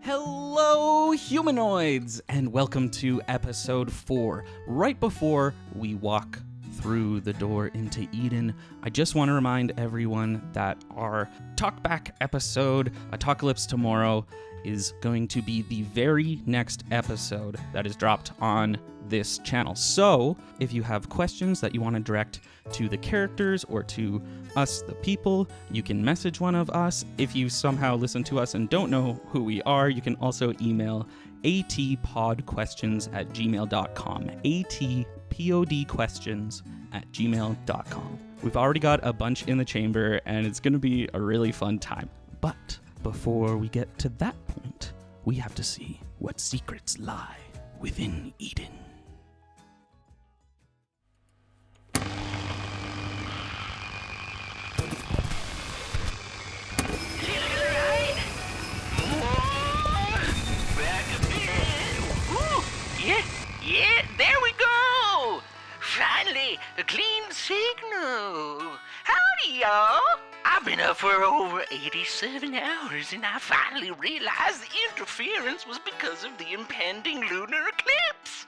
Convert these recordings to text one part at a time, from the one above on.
Hello, humanoids, and welcome to episode 4. Right before we walk through the door into Eden, I just want to remind everyone that our Talkback episode, Apocalypse Tomorrow, is going to be the very next episode that is dropped on this channel. So, if you have questions that you want to direct to the characters or to us, the people, you can message one of us. If you somehow listen to us and don't know who we are, you can also email atpodquestions@gmail.com. atpodquestions@gmail.com. We've already got a bunch in the chamber, and it's going to be a really fun time. But before we get to that point, we have to see what secrets lie within Eden. Yeah, there we go! Finally, a clean signal. Howdy, y'all! I've been up for over 87 hours, and I finally realized the interference was because of the impending lunar eclipse.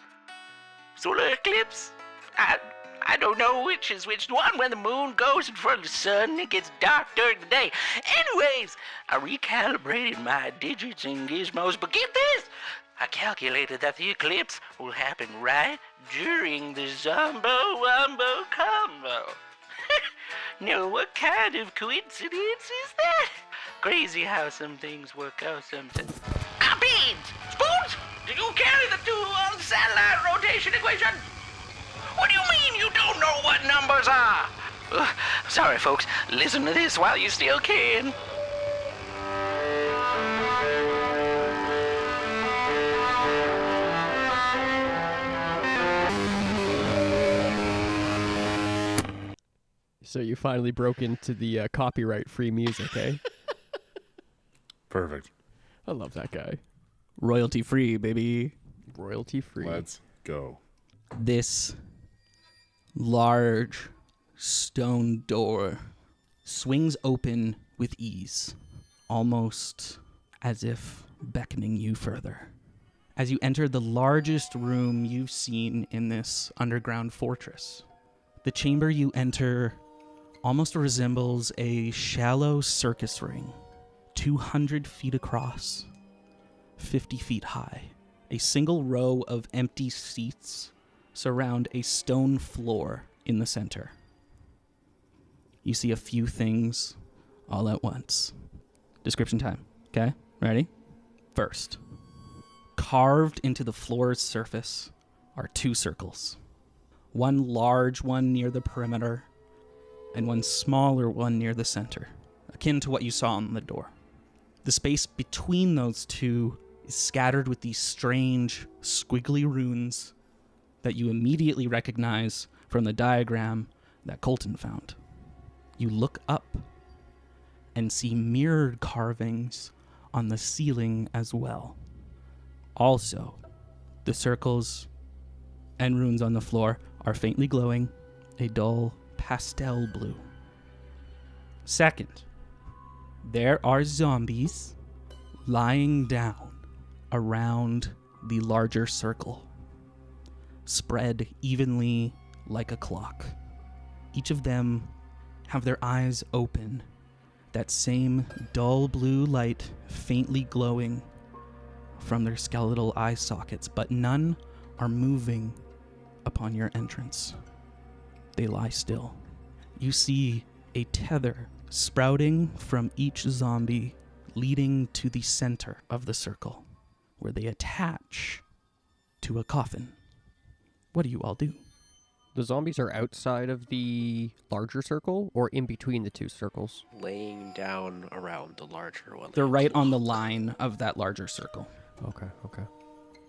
Solar eclipse? I don't know which is which one. When the moon goes in front of the sun, it gets dark during the day. Anyways, I recalibrated my digits and gizmos, but get this! I calculated that the eclipse will happen right during the Zombo-Wombo combo. Now, what kind of coincidence is that? Crazy how some things work out sometimes. Beans! Spoons! Do you carry the two-on satellite rotation equation? What do you mean you don't know what numbers are? Sorry, folks. Listen to this while you still can. So you finally broke into the copyright-free music, eh? Perfect. I love that guy. Royalty-free, baby. Royalty-free. Let's go. This large stone door swings open with ease, almost as if beckoning you further. As you enter the largest room you've seen in this underground fortress, the chamber you enter almost resembles a shallow circus ring, 200 feet across, 50 feet high. A single row of empty seats surround a stone floor in the center. You see a few things all at once. Description time, okay? Ready? First, carved into the floor's surface are two circles. One large one near the perimeter, and one smaller one near the center, akin to what you saw on the door. The space between those two is scattered with these strange, squiggly runes that you immediately recognize from the diagram that Colton found. You look up and see mirrored carvings on the ceiling as well. Also, the circles and runes on the floor are faintly glowing, a dull pastel blue. Second, there are zombies lying down around the larger circle, spread evenly like a clock. Each of them have their eyes open, that same dull blue light faintly glowing from their skeletal eye sockets, but none are moving upon your entrance. They lie still. You see a tether sprouting from each zombie, leading to the center of the circle, where they attach to a coffin. What do you all do? The zombies are outside of the larger circle or in between the two circles? Laying down around the larger one. They're right on the line of that larger circle. Okay.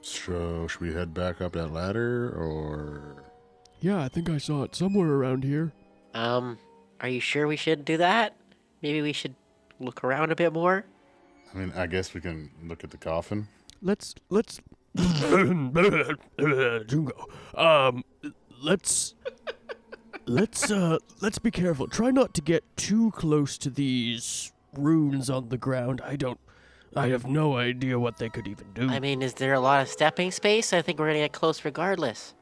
So, should we head back up that ladder, or... Yeah, I think I saw it somewhere around here. Are you sure we should do that? Maybe we should look around a bit more? I mean, I guess we can look at the coffin. Let's Jungo. Let's be careful. Try not to get too close to these runes on the ground. I don't I have no idea what they could even do. I mean, is there a lot of stepping space? I think we're gonna get close regardless.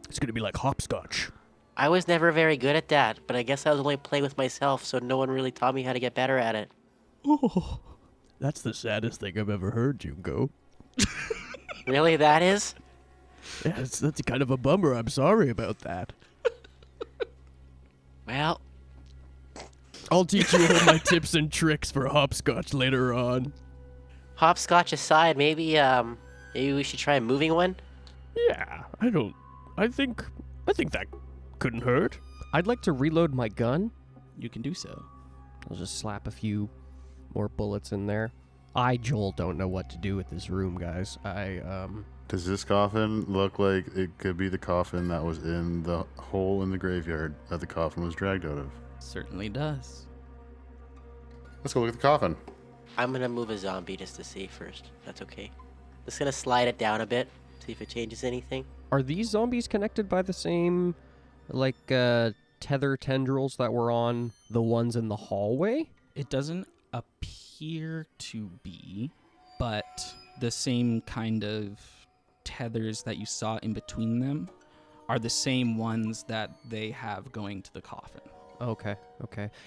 It's gonna be like hopscotch. I was never very good at that, but I guess I was only playing with myself, so no one really taught me how to get better at it. Oh, that's the saddest thing I've ever heard, Junko. Really, that is? Yeah, that's kind of a bummer. I'm sorry about that. Well, I'll teach you all my tips and tricks for hopscotch later on. hopscotch aside, maybe we should try moving one? Yeah, I think that couldn't hurt. I'd like to reload my gun. You can do so. I'll just slap a few more bullets in there. I, Joel, don't know what to do with this room, guys. Does this coffin look like it could be the coffin that was in the hole in the graveyard that the coffin was dragged out of? Certainly does. Let's go look at the coffin. I'm gonna move a zombie just to see first. That's okay. Just gonna slide it down a bit, see if it changes anything. Are these zombies connected by the same, tether tendrils that were on the ones in the hallway? It doesn't appear to be, but the same kind of tethers that you saw in between them are the same ones that they have going to the coffin. Okay.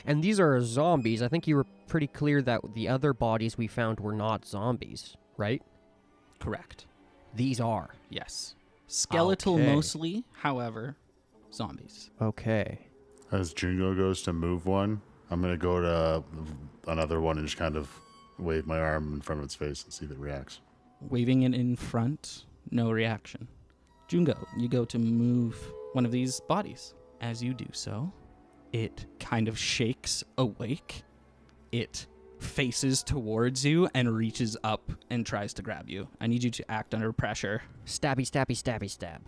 And these are zombies. I think you were pretty clear that the other bodies we found were not zombies, right? Correct. These are. Yes. Skeletal Okay. mostly, however, zombies. Okay. As Jungo goes to move one, I'm going to go to another one and just kind of wave my arm in front of its face and see if it reacts. Waving it in front, no reaction. Jungo, you go to move one of these bodies. As you do so, it kind of shakes awake. It faces towards you and reaches up and tries to grab you. I need you to act under pressure. Stabby, stabby, stabby, stab.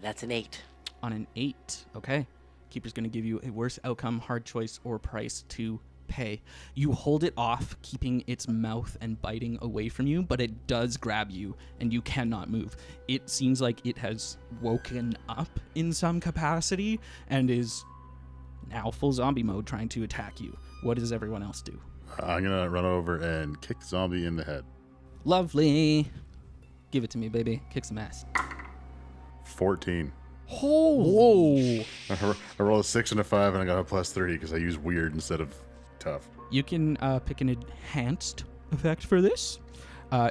That's an 8. On an 8, okay. Keeper's going to give you a worse outcome, hard choice, or price to pay. You hold it off, keeping its mouth and biting away from you, but it does grab you, and you cannot move. It seems like it has woken up in some capacity and is now full zombie mode trying to attack you. What does everyone else do? I'm going to run over and kick the zombie in the head. Lovely. Give it to me, baby. Kick some ass. 14. Whoa! I rolled a 6 and a 5, and I got a +3 because I used weird instead of tough. You can pick an enhanced effect for this.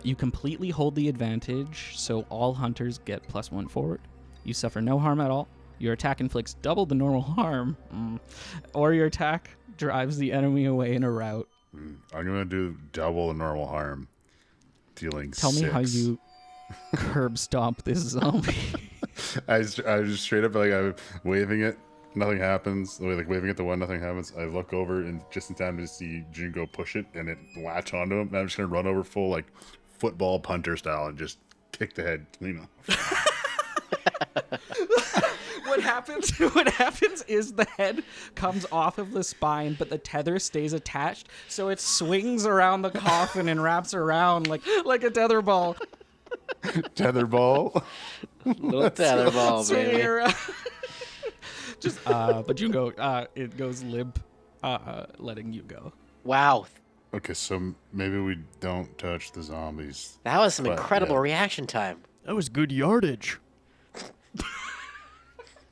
You completely hold the advantage, so all hunters get +1 forward. You suffer no harm at all. Your attack inflicts double the normal harm, or your attack drives the enemy away in a rout. I'm going to do double the normal harm, dealing Tell 6. me how you curb stomp this zombie. I was just straight up I'm waving it, nothing happens. Waving at the one, nothing happens. I look over and just in time to see Jungo push it and it latch onto him. And I'm just gonna run over full football punter style and just kick the head clean off. What happens is the head comes off of the spine, but the tether stays attached, so it swings around the coffin and wraps around like a tether ball. Tether ball. Little tether ball, Swinging baby. around. But Jungo, it goes limp, letting you go. Wow, Okay, so maybe we don't touch the zombies. that was some But, incredible yeah. reaction time. That was good yardage.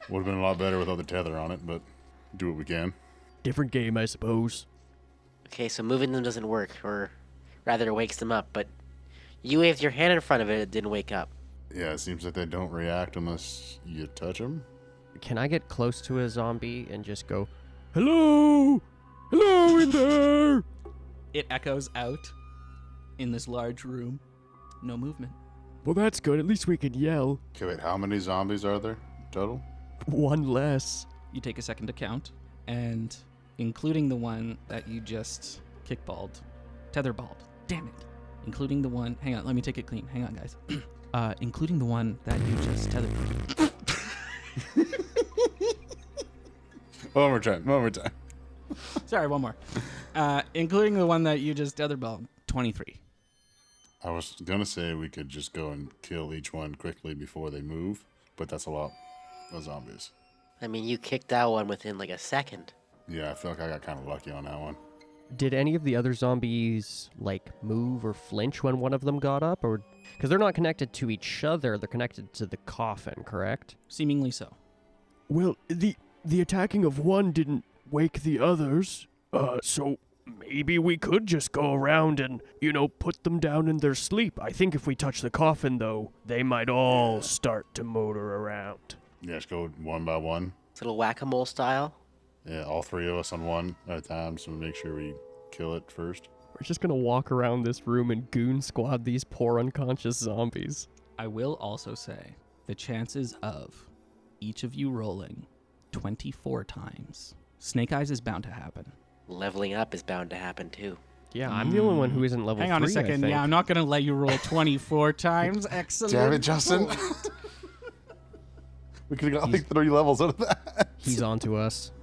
Would have been a lot better without the tether on it, but do what we can. Different game, I suppose. Okay, so moving them doesn't work, or rather it wakes them up, but you waved your hand in front of it, it didn't wake up. Yeah, it seems like they don't react unless you touch them. Can I get close to a zombie and just go, hello? Hello in there? It echoes out in this large room. No movement. Well, that's good. At least we can yell. Okay, wait, how many zombies are there total? One less. You take a second to count, and including the one that you just kickballed, tetherballed. Damn it. Including the one. Hang on, let me take it clean. Hang on, guys. Including the one that you just tetherballed. One more time. Sorry, one more. Including the one that you just tetherballed. 23. I was gonna say we could just go and kill each one quickly before they move, but that's a lot of zombies. I mean, you kicked that one within like a second. Yeah, I feel like I got kind of lucky on that one. Did any of the other zombies, like, move or flinch when one of them got up? Or because they're not connected to each other, they're connected to the coffin, correct? Seemingly so. Well, the attacking of one didn't wake the others, so maybe we could just go around and, put them down in their sleep. I think if we touch the coffin, though, they might all start to motor around. Yeah, just go one by one. It's a little whack-a-mole style. Yeah, all three of us on one at a time, so we make sure we kill it first. We're just gonna walk around this room and goon squad these poor unconscious zombies. I will also say the chances of each of you rolling 24 times. Snake Eyes is bound to happen. Leveling up is bound to happen too. Yeah, I'm the only one who isn't level 3, Hang on a second. Yeah, I'm not going to let you roll 24 times. Excellent. Damn it, Justin. We could have got like 3 levels out of that. He's on to us.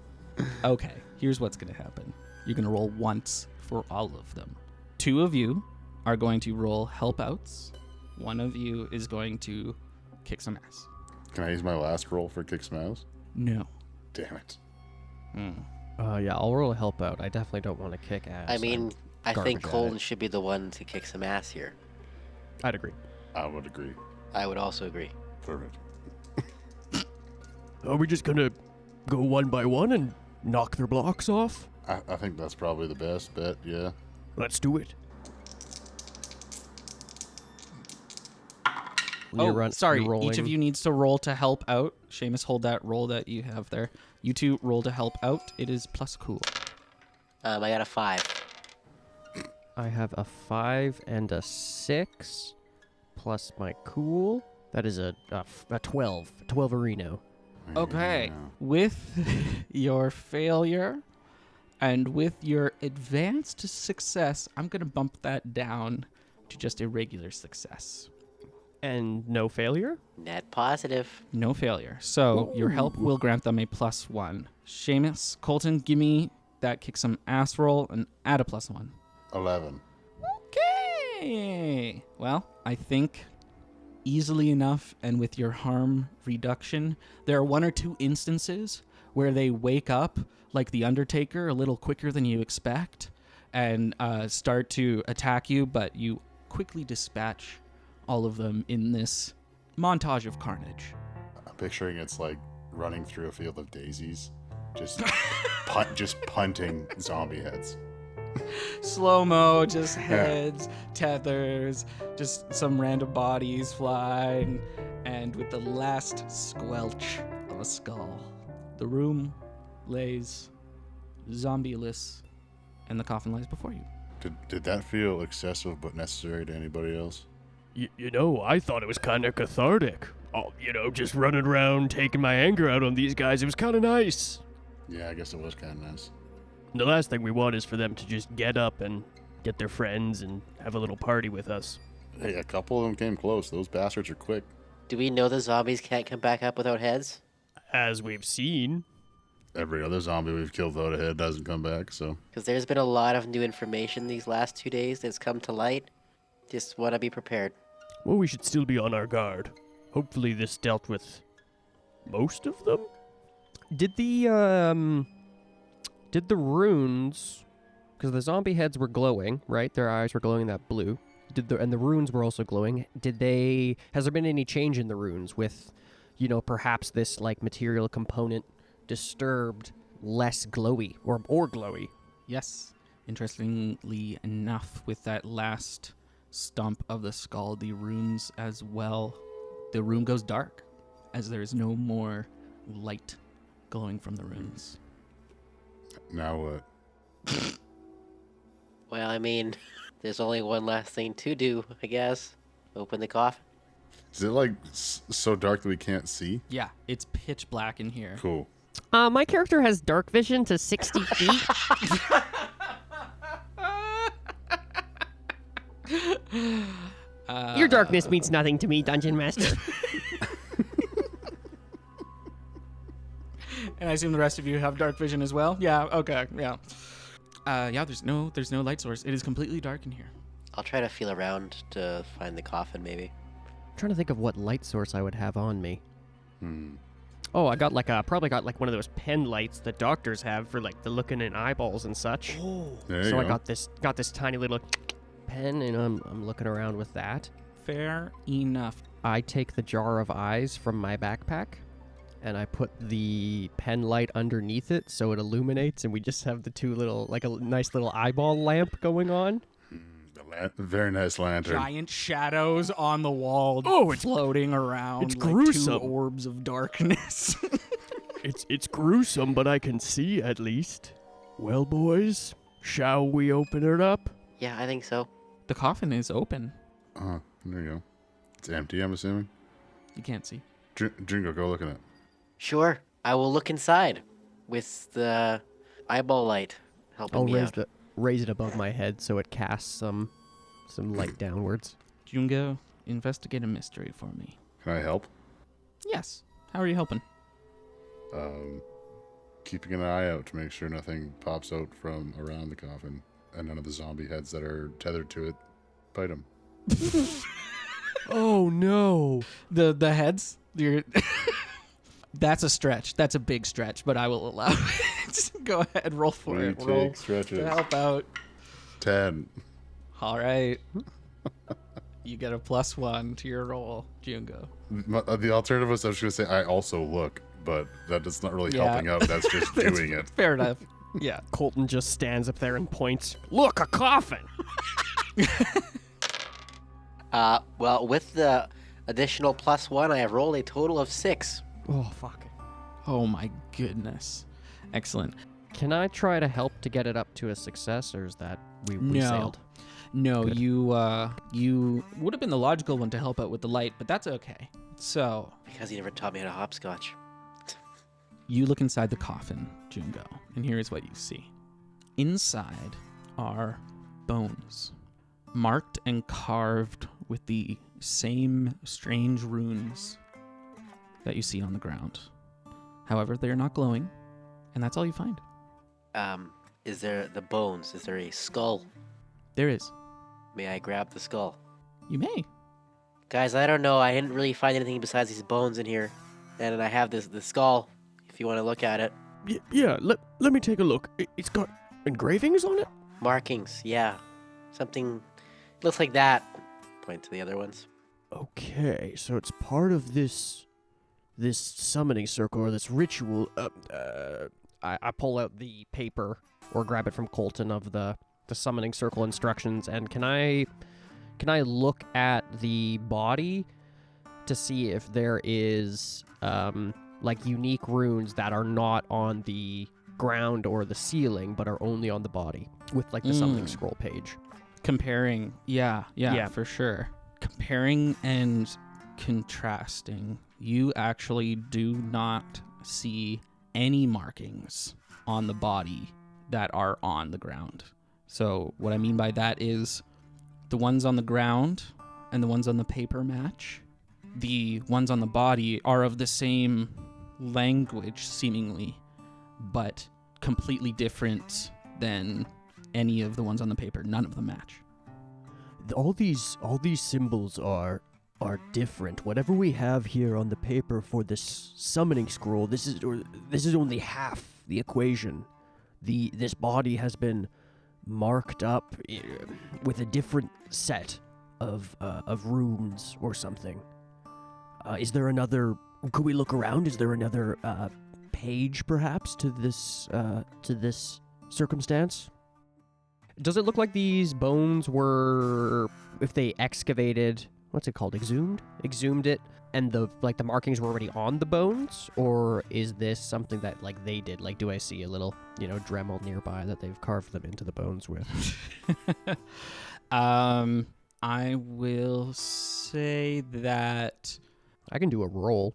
Okay, here's what's going to happen. You're going to roll once for all of them. 2 of you are going to roll help outs. 1 of you is going to kick some ass. Can I use my last roll for kick some ass? No. Damn it. Yeah, I'll roll a help out. I definitely don't want to kick ass. I mean, I think garbage at Colton it. should be the one to kick some ass here. I'd agree. I would agree. I would also agree. Perfect. Are we just gonna go one by one and knock their blocks off? I think that's probably the best bet, yeah. Let's do it. Sorry. you're Each of you needs to roll to help out. Seamus, hold that roll that you have there. You 2 roll to help out. It is plus cool. I got a 5. I have a 5 and a 6 plus my cool. That is a 12. 12 Reno. Okay. Yeah. With your failure and with your advanced success, I'm going to bump that down to just a regular success. And no failure? Net positive. No failure. So your help will grant them a +1. Seamus, Colton, give me that kick some ass roll and add a +1. 11. Okay. Well, I think easily enough, and with your harm reduction, there are 1 or 2 instances where they wake up like the Undertaker a little quicker than you expect and start to attack you, but you quickly dispatch all of them in this montage of carnage. I'm picturing it's like running through a field of daisies, just just punting zombie heads. Slow-mo, just heads, tethers, just some random bodies flying, and with the last squelch of a skull, the room lays zombieless, and the coffin lies before you. Did that feel excessive but necessary to anybody else? I thought it was kind of cathartic. Oh, just running around taking my anger out on these guys. It was kind of nice. Yeah, I guess it was kind of nice. The last thing we want is for them to just get up and get their friends and have a little party with us. Hey, a couple of them came close. Those bastards are quick. Do we know the zombies can't come back up without heads? As we've seen. Every other zombie we've killed without a head doesn't come back, so... Because there's been a lot of new information these last 2 days that's come to light. Just want to be prepared. Well, we should still be on our guard. Hopefully this dealt with most of them? Did the runes, because the zombie heads were glowing, right? Their eyes were glowing that blue. And the runes were also glowing. Has there been any change in the runes with, perhaps this like material component disturbed, less glowy or glowy? Yes. Interestingly enough, with that last stump of the skull, the runes as well, the room goes dark as there is no more light glowing from the runes. Now what? Well, I mean, there's only one last thing to do, I guess. Open the coffin. Is it like so dark that we can't see? Yeah, it's pitch black in here. Cool. My character has dark vision to 60 feet. Your darkness means nothing to me, Dungeon Master. And I assume the rest of you have dark vision as well? Yeah, okay, yeah. There's no light source. It is completely dark in here. I'll try to feel around to find the coffin, maybe. I'm trying to think of what light source I would have on me. Oh, I got probably got like one of those pen lights that doctors have for like the looking in eyeballs and such. There you So go. I got this tiny little pen, and I'm looking around with that. Fair enough. I take the jar of eyes from my backpack, and I put the pen light underneath it so it illuminates, and we just have the two little, like a nice little eyeball lamp going on. Very nice lantern. Giant shadows on the wall floating around it's like two gruesome. orbs of darkness. It's gruesome, but I can see at least. Well, boys, shall we open it up? Yeah, I think so. The coffin is open. Oh, there you go. It's empty, I'm assuming. You can't see. Jingo, go look at it. Sure, I will look inside with the eyeball light helping I'll me out. raise it above my head so it casts some light downwards. Jungo, investigate a mystery for me. Can I help? Yes. How are you helping? Keeping an eye out to make sure nothing pops out from around the coffin and none of the zombie heads that are tethered to it bite him. Oh no. The heads? That's a stretch. That's a big stretch, but I will allow it. Go ahead, roll for it. Roll Retake stretches. to help out. 10. All right. You get a +1 to your roll, Jungo. The alternative was I was going to say I also look, but that's not really Yeah. helping out. That's just doing it. Fair enough. Yeah. Colton just stands up there and points. Look, a coffin! Well, with the additional +1, I have rolled a total of 6. Oh, fuck. Oh my goodness. Excellent. Can I try to help to get it up to a success, or is that we No. sailed? No, Good. you would have been the logical one to help out with the light, but that's okay. So, Because he never taught me how to hopscotch. you look inside the coffin, Jungo, and here's what you see. Inside are bones, marked and carved with the same strange runes that you see on the ground. However, they are not glowing, and that's all you find. Is there the bones? Is there a skull? There is. May I grab the skull? You may. Guys, I don't know. I didn't really find anything besides these bones in here. And I have the skull, if you want to look at it. Yeah, let me take a look. It's got engravings on it? Markings, yeah. Something looks like that. Point to the other ones. Okay, so it's part of this summoning circle or this ritual. I pull out the paper or grab it from Colton of the summoning circle instructions, and can I look at the body to see if there is like unique runes that are not on the ground or the ceiling but are only on the body with like the summoning scroll page? Comparing, yeah, Yeah. for sure. Comparing and contrasting, you actually do not see any markings on the body that are on the ground. So what I mean by that is the ones on the ground and the ones on the paper match. The ones on the body are of the same language, seemingly, but completely different than any of the ones on the paper. None of them match. All these symbols are different. Whatever we have here on the paper for this summoning scroll, this is only half the equation. This body has been marked up with a different set of runes or something. Is there another? Could we look around? Is there another page, perhaps, to this circumstance? Does it look like these bones were, if they excavated, what's it called, exhumed it, and the markings were already on the bones, or is this something that like they did? Like, do I see a little, Dremel nearby that they've carved them into the bones with? I will say that, I can do a roll.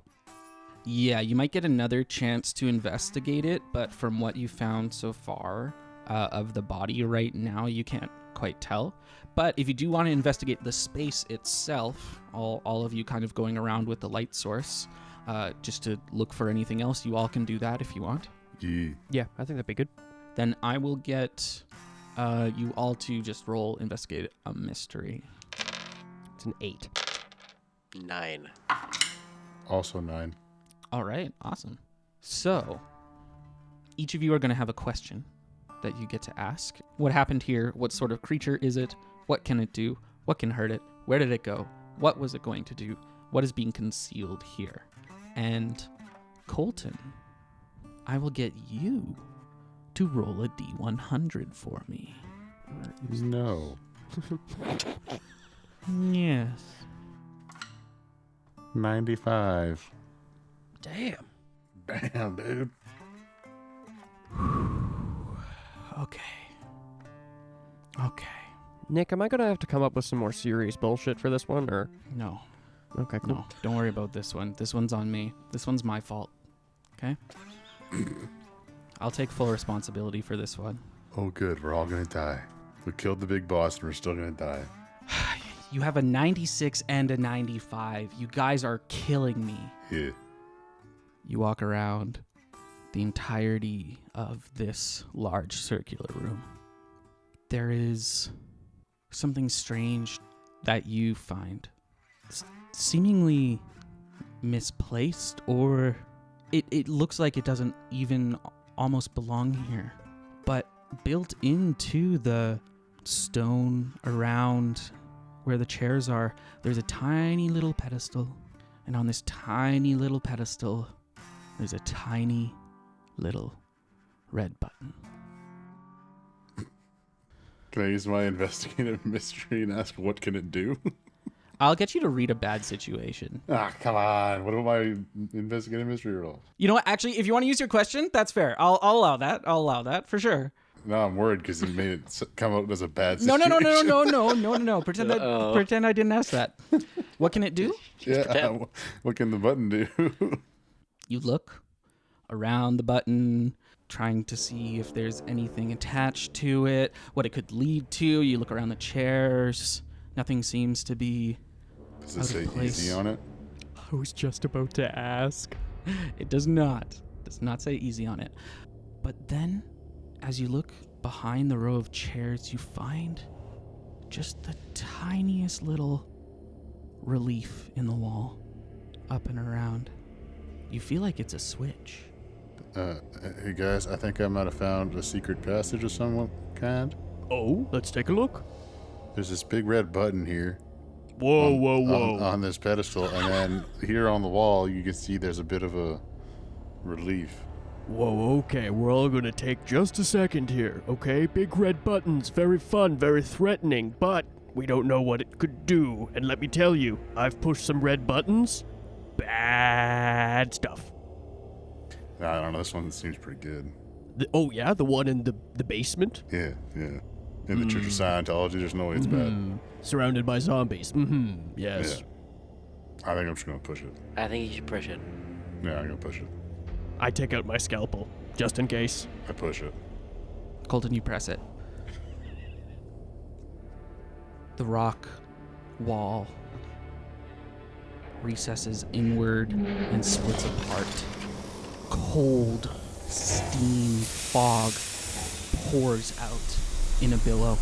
yeah, you might get another chance to investigate it, but from what you found so far of the body right now, you can't quite tell. But if you do want to investigate the space itself, all of you kind of going around with the light source, just to look for anything else, you all can do that if you want. Yeah. Yeah, I think that'd be good. Then I will get you all to just roll investigate a mystery. It's an 8. 9. Also 9. All right, awesome. So, each of you are going to have a question that you get to ask. What happened here? What sort of creature is it? What can it do? What can hurt it? Where did it go? What was it going to do? What is being concealed here? And Colton, I will get you to roll a D100 for me. No. Yes. 95. Damn. Damn, dude. Okay. Nick, am I gonna have to come up with some more serious bullshit for this one, or? No, Okay, cool. no, don't worry about this one. This one's on me. This one's my fault. Okay? I'll take full responsibility for this one. Oh, good. We're all gonna die. We killed the big boss, and we're still gonna die. You have a 96 and a 95. You guys are killing me. Yeah. You walk around the entirety of this large circular room. There is something strange that you find seemingly misplaced, or it looks like it doesn't even almost belong here. But built into the stone around where the chairs are, there's a tiny little pedestal. And on this tiny little pedestal, there's a tiny little red button. Can I use my investigative mystery and ask what can it do? I'll get you to read a bad situation. Ah, come on. What about my investigative mystery roll? You know what? Actually, if you want to use your question, that's fair. I'll allow that. I'll allow that for sure. No, I'm worried because it made it come out as a bad No. situation. Pretend I didn't ask that. What can it do? Yeah. What can the button do? You look around the button, trying to see if there's anything attached to it, what it could lead to. You look around the chairs. Nothing seems to be Does it out say of place. easy on it? I was just about to ask. It does not. It does not say easy on it. But then, as you look behind the row of chairs, you find just the tiniest little relief in the wall, up and around. You feel like it's a switch. Hey guys, I think I might have found a secret passage of some kind. Oh, let's take a look. There's this big red button here. Whoa. On this pedestal, and then here on the wall, you can see there's a bit of a relief. Whoa, okay, we're all gonna take just a second here, okay? Big red buttons, very fun, very threatening, but we don't know what it could do. And let me tell you, I've pushed some red buttons. Bad stuff. I don't know, this one seems pretty good. Oh yeah, the one in the basement? Yeah. In the Church of Scientology, there's no way it's bad. Surrounded by zombies. Yes. Yeah. I think I'm just gonna push it. I think you should push it. Yeah, I'm gonna push it. I take out my scalpel, just in case. I push it. Colton, you press it. The rock wall recesses inward and splits apart. Cold, steam fog pours out in a billow.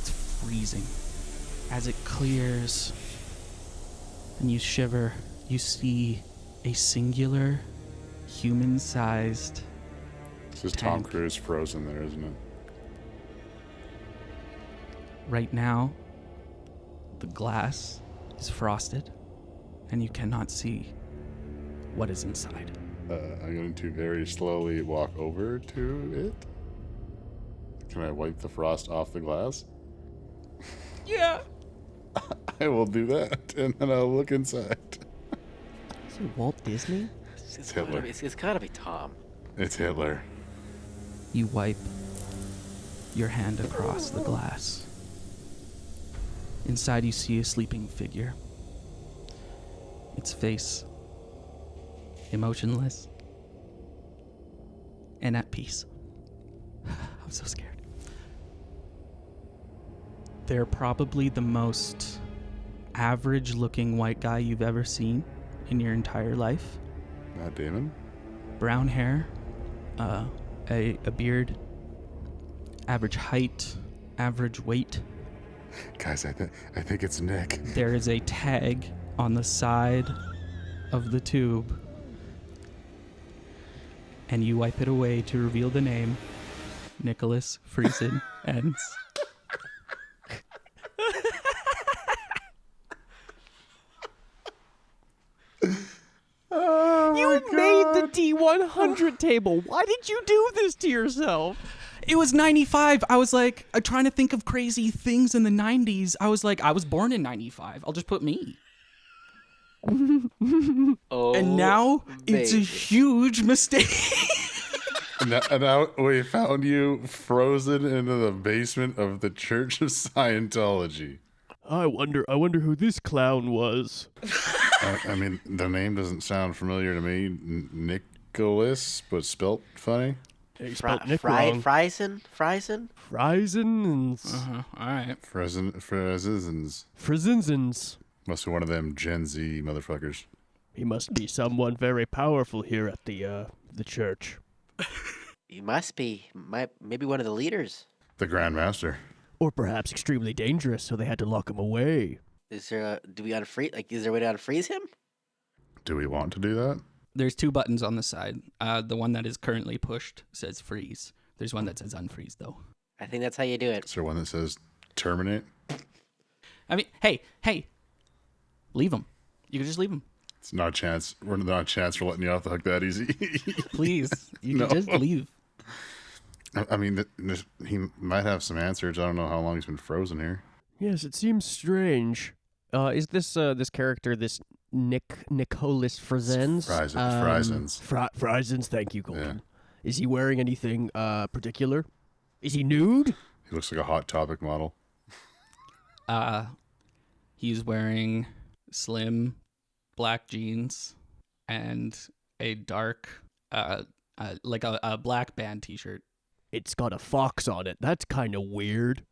It's freezing. As it clears and you shiver, you see a singular, human-sized This is Tom tank. Cruise frozen there, isn't it? Right now, the glass is frosted, and you cannot see what is inside. I'm going to very slowly walk over to it. Can I wipe the frost off the glass? Yeah. I will do that, and then I'll look inside. Is it Walt Disney? It's Hitler. gotta be, it's gotta be Tom. It's Hitler. You wipe your hand across the glass. Inside, you see a sleeping figure. Its face emotionless and at peace. I'm so scared. They're probably the most average-looking white guy you've ever seen in your entire life. Matt Damon? Brown hair, a beard, average height, average weight. Guys, I think it's Nick. There is a tag on the side of the tube and you wipe it away to reveal the name, Nicholas Friesen Ends. You made the D100 table. Why did you do this to yourself? It was 95. I was like, trying to think of crazy things in the 90s. I was like, I was born in 95. I'll just put me. Oh, And now it's a baby. huge mistake. And now we found you frozen into the basement of the Church of Scientology. I wonder who this clown was. I mean, the name doesn't sound familiar to me. Nicholas, but spelt funny. He spelled Nick wrong. Friesen? Friesen All right. Fresizens. Frizen's. Must be one of them Gen Z motherfuckers. He must be someone very powerful here at the church. He must be. Maybe one of the leaders. The Grand Master. Or perhaps extremely dangerous, so they had to lock him away. Is there do we unfreeze? Like, is there a way to unfreeze him? Do we want to do that? There's 2 buttons on the side. The one that is currently pushed says freeze. There's one that says unfreeze, though. I think that's how you do it. Is there one that says terminate? I mean, hey. Leave him. You can just leave him. It's not a chance. We're not a chance for letting you off the hook that easy. Please. You No. can just leave. I mean, he might have some answers. I don't know how long he's been frozen here. Yes, it seems strange. Is this this character, this Nicholas Friesen? Frisens. Frizen's, thank you, Golden. Is he wearing anything particular? Is he nude? He looks like a Hot Topic model. He's wearing slim black jeans and a dark, like a black band t-shirt. It's got a fox on it. That's kind of weird.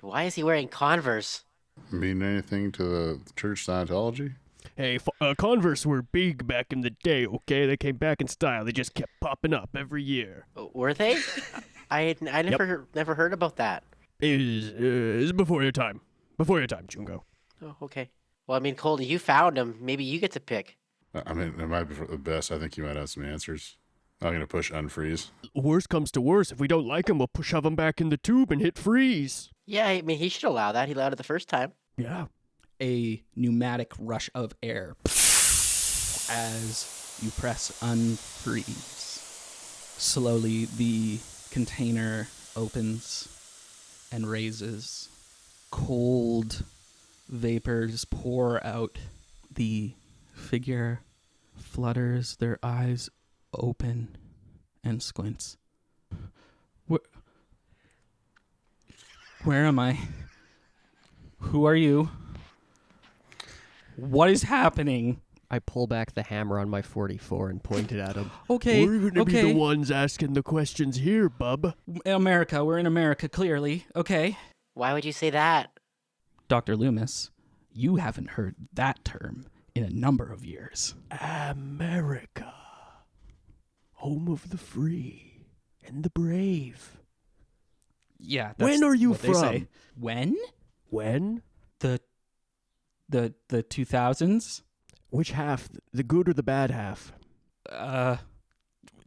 Why is he wearing Converse? Mean anything to the Church Scientology? Hey, Converse were big back in the day, okay? They came back in style. They just kept popping up every year. Were they? I never heard about that. It was before your time. Before your time, Jungo. Oh, okay. Well, I mean, Cole, you found him. Maybe you get to pick. I mean, it might be for the best. I think you might have some answers. I'm going to push unfreeze. Worst comes to worst. If we don't like him, we'll shove him back in the tube and hit freeze. Yeah, I mean, he should allow that. He allowed it the first time. Yeah. A pneumatic rush of air as you press unfreeze. Slowly, the container opens and raises. Cold vapors pour out. The figure flutters, their eyes open and squints. Where am I? Who are you? What is happening? I pull back the hammer on my 44 and point it at him. Okay, We're gonna okay. be the ones asking the questions here, bub. America, we're in America, clearly. Okay. Why would you say that? Dr. Loomis, you haven't heard that term in a number of years. America. Home of the free and the brave. Yeah. When are you what they say. from? When? When? The 2000s? Which half? The good or the bad half?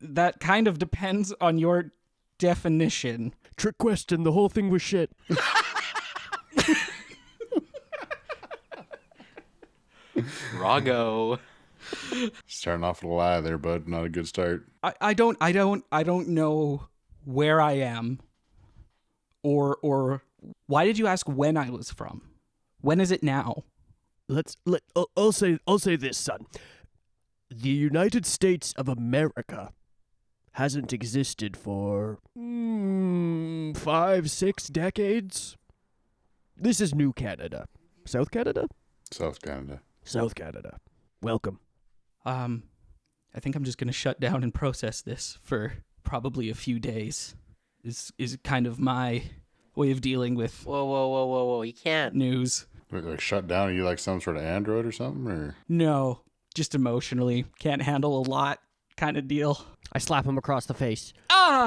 That kind of depends on your definition. Trick question. The whole thing was shit. Wrongo. Starting off with a lie there, bud. Not a good start. I don't know where I am or why did you ask when I was from? When is it now? I'll say this, son. The United States of America hasn't existed for 5-6 decades. This is New Canada. South Canada? South Canada. South Canada. Welcome. I think I'm just gonna shut down and process this for probably a few days. Is kind of my way of dealing with Whoa. You can't. news. Wait, like shut down? Are you like some sort of android or something? Or No, just emotionally can't handle a lot kind of deal. I slap him across the face.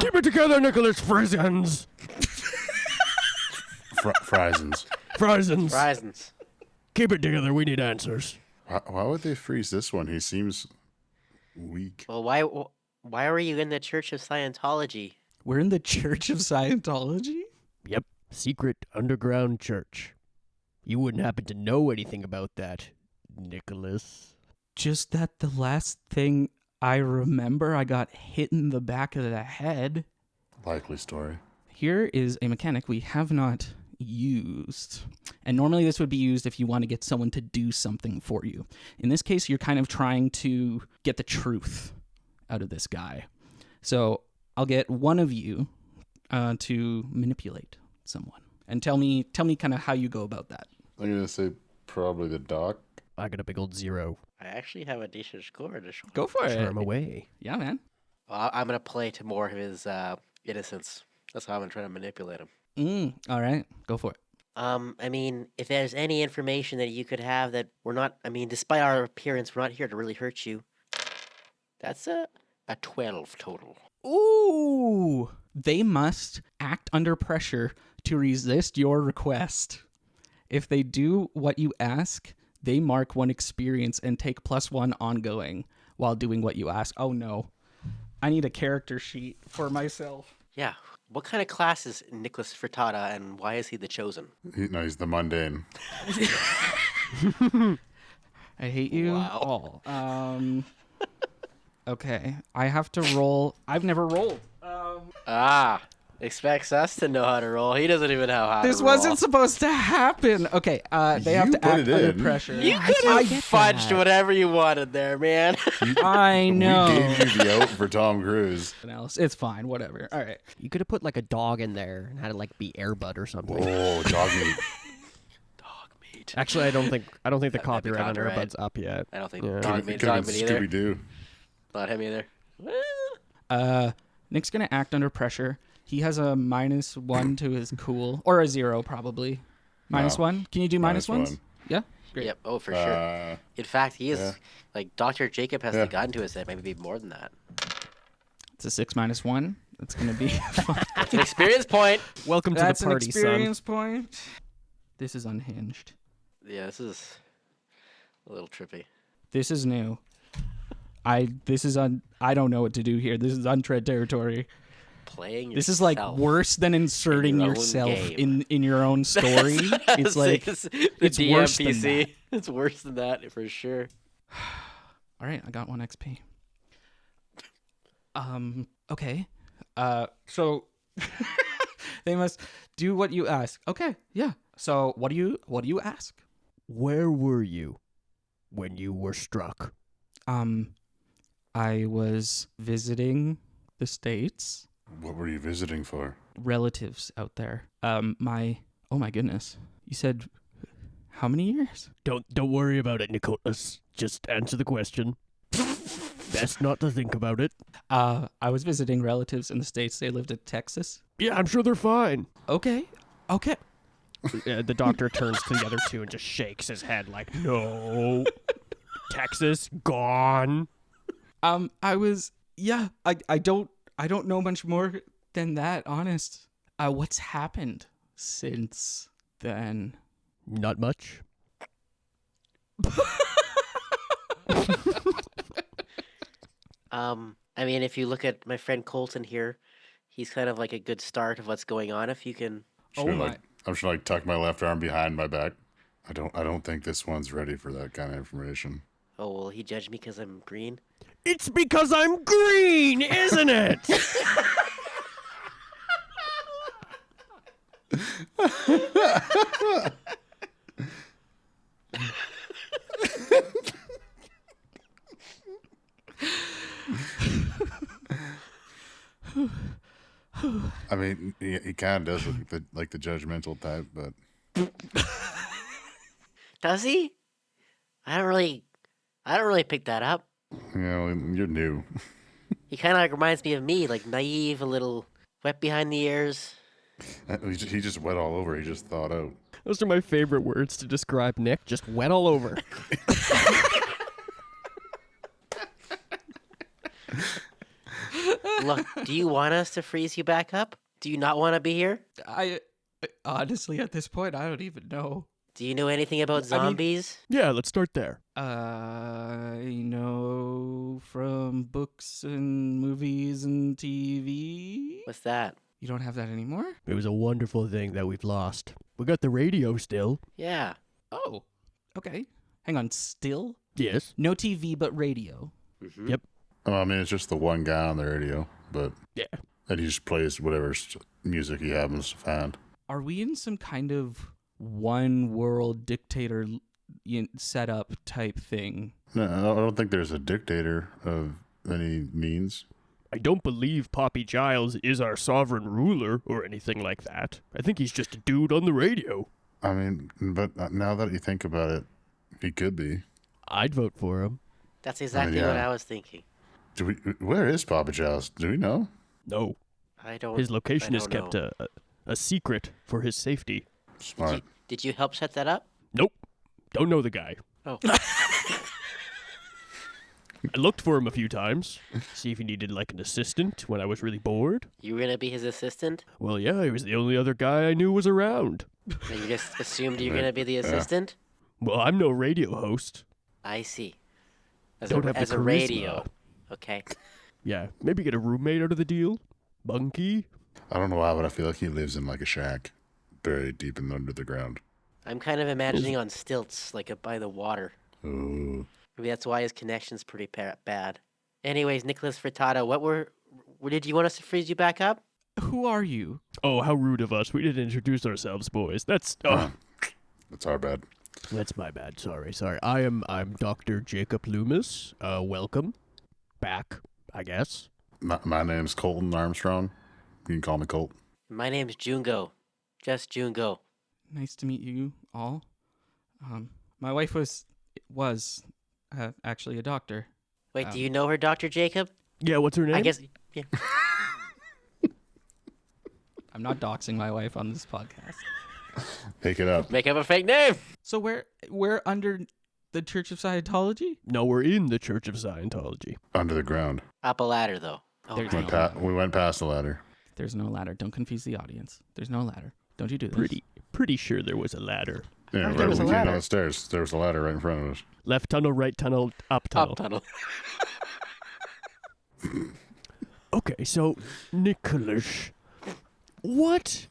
Keep it together, Nicholas Frisens. Frisens? Frisens. Horizons. Keep it together. We need answers. Why would they freeze this one? He seems weak. Well, why? Why were you in the Church of Scientology? We're in the Church of Scientology? Yep, secret underground church. You wouldn't happen to know anything about that, Nicholas. Just that the last thing I remember, I got hit in the back of the head. Likely story. Here is a mechanic we have not used. And normally this would be used if you want to get someone to do something for you. In this case, you're kind of trying to get the truth out of this guy. So I'll get one of you to manipulate someone. And tell me kind of how you go about that. I'm going to say probably the doc. I got a big old 0. I actually have a decent score to show. Go for it. Charm away. Yeah, man. Well, I'm going to play to more of his innocence. That's how I'm going to try to manipulate him. All right. Go for it. I mean, if there's any information that you could have that we're not, I mean, despite our appearance, we're not here to really hurt you. That's a 12 total. Ooh! They must act under pressure to resist your request. If they do what you ask, they mark 1 experience and take +1 ongoing while doing what you ask. Oh no. I need a character sheet for myself. Yeah. What kind of class is Nicholas Frittata, and why is he the chosen? He's the mundane. I hate you all. Okay. I have to roll. I've never rolled. Expects us to know how to roll. He doesn't even know how This to roll. wasn't supposed to happen. Okay, they have You to put act it under in. pressure. You could have fudged whatever you wanted there, man. I know. We gave you the out for Tom Cruise. It's fine. Whatever. All right. You could have put like a dog in there and had it like be Airbud or something. Oh, dog meat. Actually, I don't think the might be copyright on copyright. Airbud's up yet. I don't think Yeah. dog Could meat have been either. Scooby-Doo. Not him either. Nick's gonna act under pressure. He has a -1 to his cool, or a 0 probably. -1. Can you do Minus -1s? one. Yeah. Great. Yep. Oh, for sure. In fact, he is yeah. like Dr. Jacob has Yeah. the gun to his head. Maybe more than that. It's a 6 -1. That's gonna be. It's an experience point. Welcome to That's the party, an son. experience point. This is unhinged. Yeah, this is a little trippy. This is new. I don't know what to do here. This is untread territory. Playing This is like yourself worse than inserting your own yourself game. in your own story. It's like the it's worse than DMPC. that. It's worse than that for sure. All right, I got 1 XP. Okay. So they must do what you ask. Okay, yeah. So what do you ask? Where were you when you were struck? I was visiting the States. What were you visiting for? Relatives out there. Oh my goodness. You said how many years? Don't worry about it, Nicholas. Just answer the question. Best not to think about it. I was visiting relatives in the States. They lived in Texas. Yeah, I'm sure they're fine. Okay. The doctor turns to the other two and just shakes his head like, no. Texas, gone. I don't know much more than that, honest. What's happened since then? Not much. I mean, if you look at my friend Colton here, he's kind of like a good start of what's going on. If you can, I'm just gonna tuck my left arm behind my back. I don't think this one's ready for that kind of information. oh, will he judge me because I'm green? It's because I'm green, isn't it? I mean, he kind of does look like the judgmental type, but Does he? I don't really pick that up. you know, you're new. He kind of like reminds me of me, like naive, a little wet behind the ears. He just wet all over. He just thought out. Those are my favorite words to describe Nick. Just wet all over. Look, do you want us to freeze you back up? Do you not want to be here? I honestly, at this point, I don't even know. Do you know anything about zombies? Yeah, let's start there. I know from books and movies and TV. What's that? You don't have that anymore? It was a wonderful thing that we've lost. We got the radio still. Yeah. Oh, okay. Hang on, still? Yes. No TV, but radio. Mm-hmm. Yep. I mean, it's just the one guy on the radio, but Yeah. and he just plays whatever music he happens to find. Are we in some kind of one world dictator setup type thing? No, I don't think there's a dictator of any means. I don't believe Papi Giles is our sovereign ruler or anything like that. I think he's just a dude on the radio. I mean, but now that you think about it, he could be. I'd vote for him. That's exactly what yeah. I was thinking. Where is Papi Giles? Do we know? No. I don't. His location I is don't kept know. a secret for his safety. Smart. Did you help set that up? Nope. Don't know the guy. Oh. I looked for him a few times, see if he needed like an assistant when I was really bored. You were gonna be his assistant? Well, yeah, he was the only other guy I knew was around. And you just assumed you were gonna be the assistant? Well, I'm no radio host. I see. As Don't a, have the as a charisma. radio. Okay. Yeah, maybe get a roommate out of the deal. Bunky. I don't know why, but I feel like he lives in like a shack, buried deep in under the ground. I'm kind of imagining on stilts, like by the water. Ooh. Maybe that's why his connection's pretty bad. Anyways, Nicholas Furtado, did you want us to freeze you back up? Who are you? Oh, how rude of us. We didn't introduce ourselves, boys. That's That's our bad. that's my bad. Sorry. I'm Dr. Jacob Loomis. Welcome back, I guess. My name's Colton Armstrong. You can call me Colt. My name's Jungo. Just Jungo. Nice to meet you all. My wife was actually a doctor. Wait, do you know her, Dr. Jacob? Yeah, what's her name? I guess. Yeah. I'm not doxing my wife on this podcast. Pick it up. Make up a fake name. So we're under the Church of Scientology? No, we're in the Church of Scientology. Under the ground. Up a ladder, though. Oh, There's right. no- We went past the ladder. There's no ladder. Don't confuse the audience. There's no ladder. Don't you do this. Pretty sure there was a ladder. Yeah, thought right there was when a we came ladder. down the stairs, there was a ladder right in front of us. Left tunnel, right tunnel, up tunnel. Up tunnel. Okay, so Nicholas, what?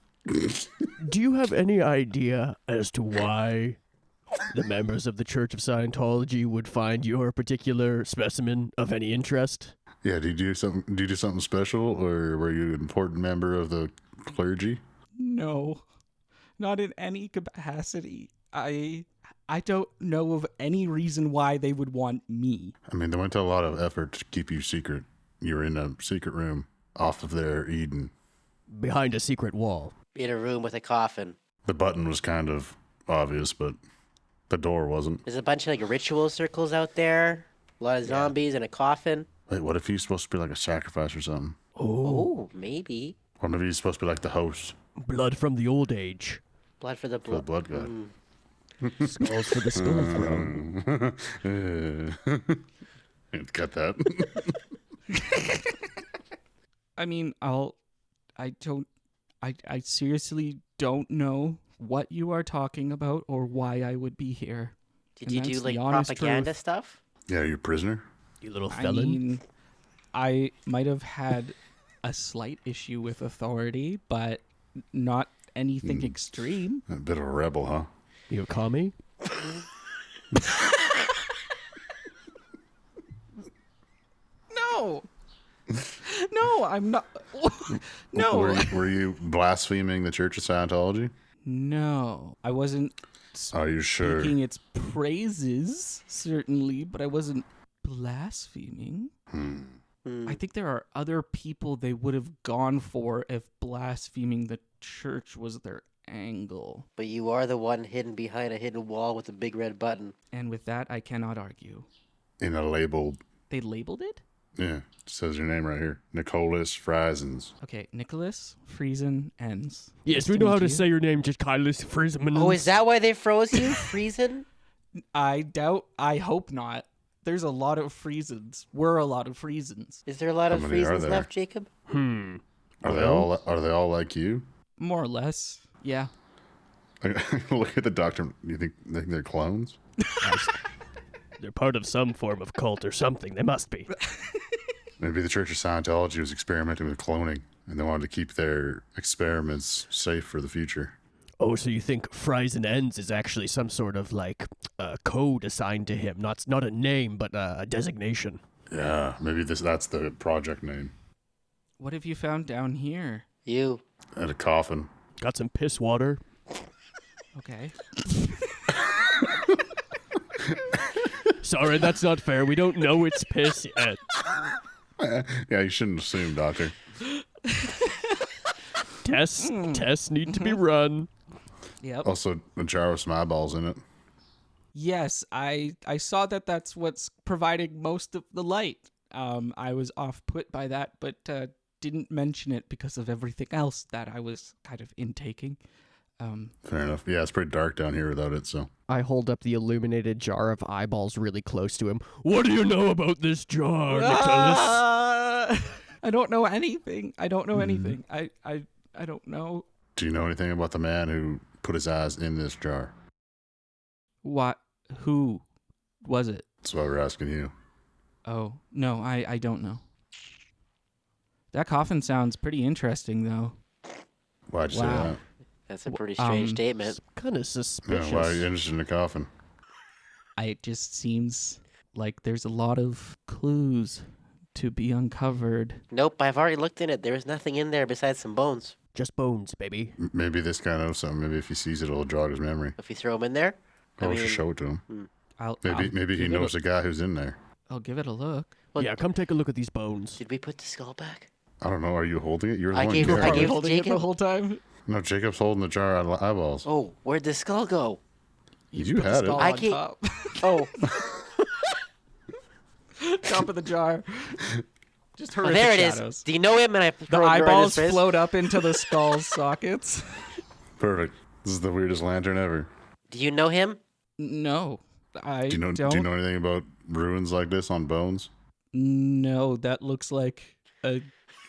Do you have any idea as to why the members of the Church of Scientology would find your particular specimen of any interest? Yeah, did you do something? Did you do something special, or were you an important member of the clergy? No. Not in any capacity. I don't know of any reason why they would want me. I mean, they went to a lot of effort to keep you secret. You were in a secret room off of their Eden. Behind a secret wall. In a room with a coffin. The button was kind of obvious, but the door wasn't. There's a bunch of like ritual circles out there. A lot of zombies and a coffin. Wait, what if he's supposed to be like a sacrifice or something? Oh, maybe. What if he's supposed to be like the host? Blood from the old age. Blood for the For the blood. blood god. Skulls for the skull throne. Cut that. I mean, I seriously don't know what you are talking about or why I would be here. Did And you that's do like the honest propaganda truth. stuff? Yeah, you're a prisoner. You little I felon. mean, I might have had a slight issue with authority, but not anything extreme. A bit of a rebel, huh? You a commie? No. No, I'm not. No. Were you blaspheming the Church of Scientology? No, I wasn't Are you sure? speaking its praises, certainly, but I wasn't blaspheming. I think there are other people they would have gone for if blaspheming the church was their angle. But you are the one hidden behind a hidden wall with a big red button. And with that, I cannot argue. In a labeled, They labeled it? yeah, it says your name right here. Nicholas Friesens. Okay, Nicholas Friesen ends. Yes, Nice we know how meet to you. say your name, just Kylis Frisman. Oh, is that why they froze you? Freezing? I hope not. There's a lot of Friesens. We're a lot of Friesens. Is there a lot of How many are freezes there? left, Jacob? Are they all like you? More or less. Yeah. I look at the doctor. Do you think they're clones? They're part of some form of cult or something. They must be. Maybe the Church of Scientology was experimenting with cloning, and they wanted to keep their experiments safe for the future. Oh, so you think Fries and Ends is actually some sort of, like, code assigned to him? Not a name, but a designation. Yeah, maybe that's the project name. What have you found down here? You. And a coffin. Got some piss water. Okay. Sorry, that's not fair. We don't know it's piss yet. Yeah, you shouldn't assume, Doctor. Tests need to be run. Yep. Also, a jar with some eyeballs in it. Yes, I saw that that's what's providing most of the light. I was off put by that, but didn't mention it because of everything else that I was kind of intaking. Fair enough. Yeah, it's pretty dark down here without it, so. I hold up the illuminated jar of eyeballs really close to him. What do you know about this jar, Nicholas? I don't know anything. I don't know anything. I don't know. Do you know anything about the man who put his eyes in this jar? What? Who was it? That's why we're asking you. Oh, no, I don't know. That coffin sounds pretty interesting, though. Why'd you Wow. say That's a pretty strange statement. Kind of that? suspicious. Yeah, why are you interested in the coffin? It just seems like there's a lot of clues to be uncovered. Nope, I've already looked in it. There is nothing in there besides some bones. Just bones, baby. Maybe this guy knows something. Maybe if he sees it, it'll jog his memory. If you throw them in there, Or we should show it to him. Maybe he give knows it the guy who's in there. I'll give it a look. Well, Yeah, come take a look at these bones. did we put the skull back? I don't know. Are you holding it? You're the I one gave- carrying I it. gave- holding it the Jacob? whole time. No, Jacob's holding the jar out of eyeballs. Oh, where'd the skull go? You put the had it. skull I on can't- top. Oh, Top of the jar. Just oh, horrific there it shadows. is. Do you know him? And I The throw it right in eyeballs his face? float up into the skull's sockets. Perfect. This is the weirdest lantern ever. Do you know him? No, I Do you know? don't. Do you know anything about ruins like this on bones? No, that looks like a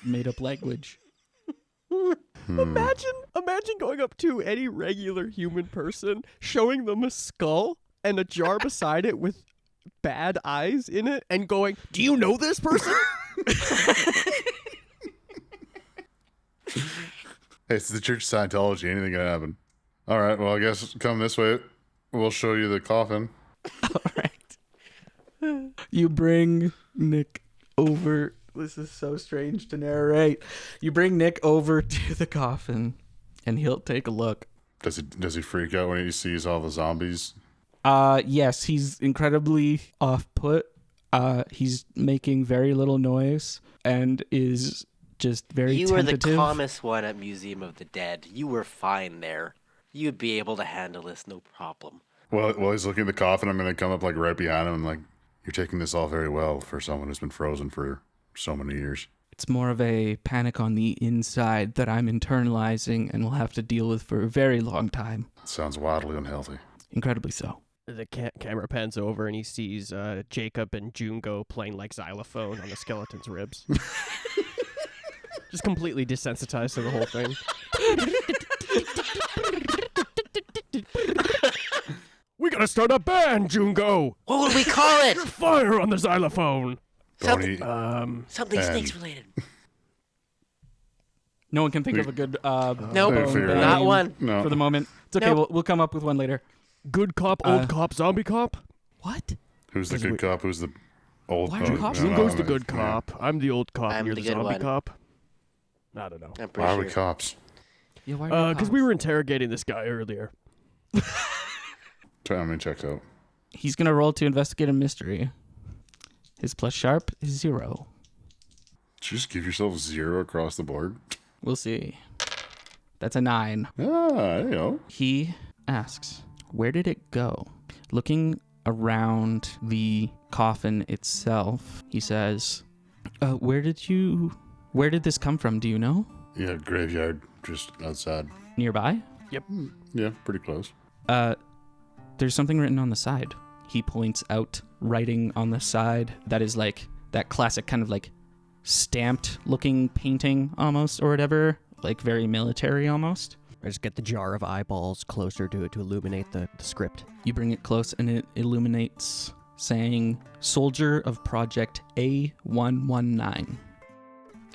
made-up language. Imagine going up to any regular human person, showing them a skull and a jar beside it with bad eyes in it, and going, "Do you know this person?" Hey, it's the Church of Scientology. Anything can happen. All right. Well, I guess come this way. We'll show you the coffin. All right. You bring Nick over. This is so strange to narrate. You bring Nick over to the coffin, and he'll take a look. Does he freak out when he sees all the zombies? Yes, he's incredibly off-put. He's making very little noise and is just very You were the tentative. calmest one at Museum of the Dead. You were fine there. You'd be able to handle this, no problem. Well, while he's looking at the coffin, I'm gonna come up like right behind him and like, you're taking this all very well for someone who's been frozen for so many years. It's more of a panic on the inside that I'm internalizing and will have to deal with for a very long time. Sounds wildly unhealthy. Incredibly so. The camera pans over and he sees Jacob and Jungo playing like xylophone on the skeleton's ribs. Just completely desensitized to the whole thing. We gotta start a band, Jungo. What would we call it? Fire on the xylophone. Something, Tony, something and- snakes related. No one can think of a good Nope, bone figure it band not name one. No. for the moment. It's okay. Nope. We'll come up with one later. Good cop, old cop, zombie cop. What? Who's the good cop? Who's the old? Why are you cops? Jungo's the good yeah. cop. I'm the old cop. I'm You're the the good zombie one. cop. I don't know. I'm Why pretty are sure. we cops? Yeah, why are you Because we were interrogating this guy earlier. I mean, checks out. He's gonna roll to investigate a mystery. His plus sharp is 0. Did you just give yourself 0 across the board? We'll see. That's a 9. You know. He asks, "Where did it go?" Looking around the coffin itself, he says, where did this come from? Do you know? Yeah, graveyard just outside. Nearby? Yeah, pretty close. There's something written on the side. He points out writing on the side that is like that classic kind of like stamped looking painting almost or whatever, like very military almost. I just get the jar of eyeballs closer to it to illuminate the script. You bring it close and it illuminates, saying, Soldier of Project A119.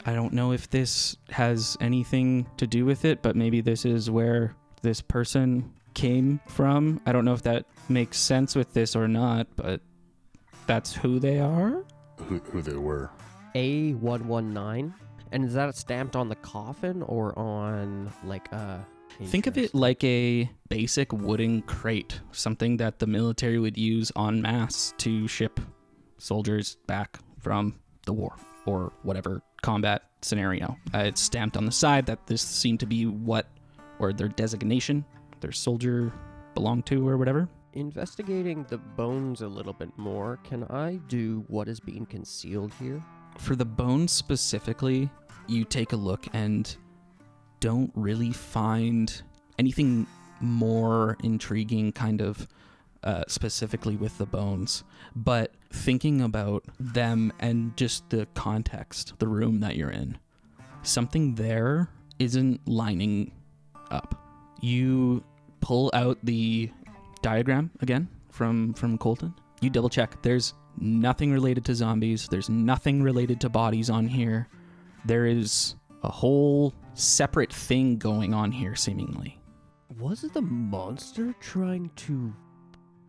I don't know if this has anything to do with it, but maybe this is where this person came from. I don't know if that makes sense with this or not, but that's who they are? Who they were. A119? And is that stamped on the coffin or on, like, Think of it like a basic wooden crate, something that the military would use en masse to ship soldiers back from the war or whatever combat scenario. It's stamped on the side that this seemed to be what, or their designation, their soldier belonged to or whatever. Investigating the bones a little bit more, can I do what is being concealed here? For the bones specifically, you take a look and don't really find anything more intriguing kind of specifically with the bones. But thinking about them and just the context, the room that you're in, something there isn't lining up. You pull out the diagram again from Colton. You double check. There's nothing related to zombies. There's nothing related to bodies on here. There is a whole separate thing going on here, seemingly. Was the monster trying to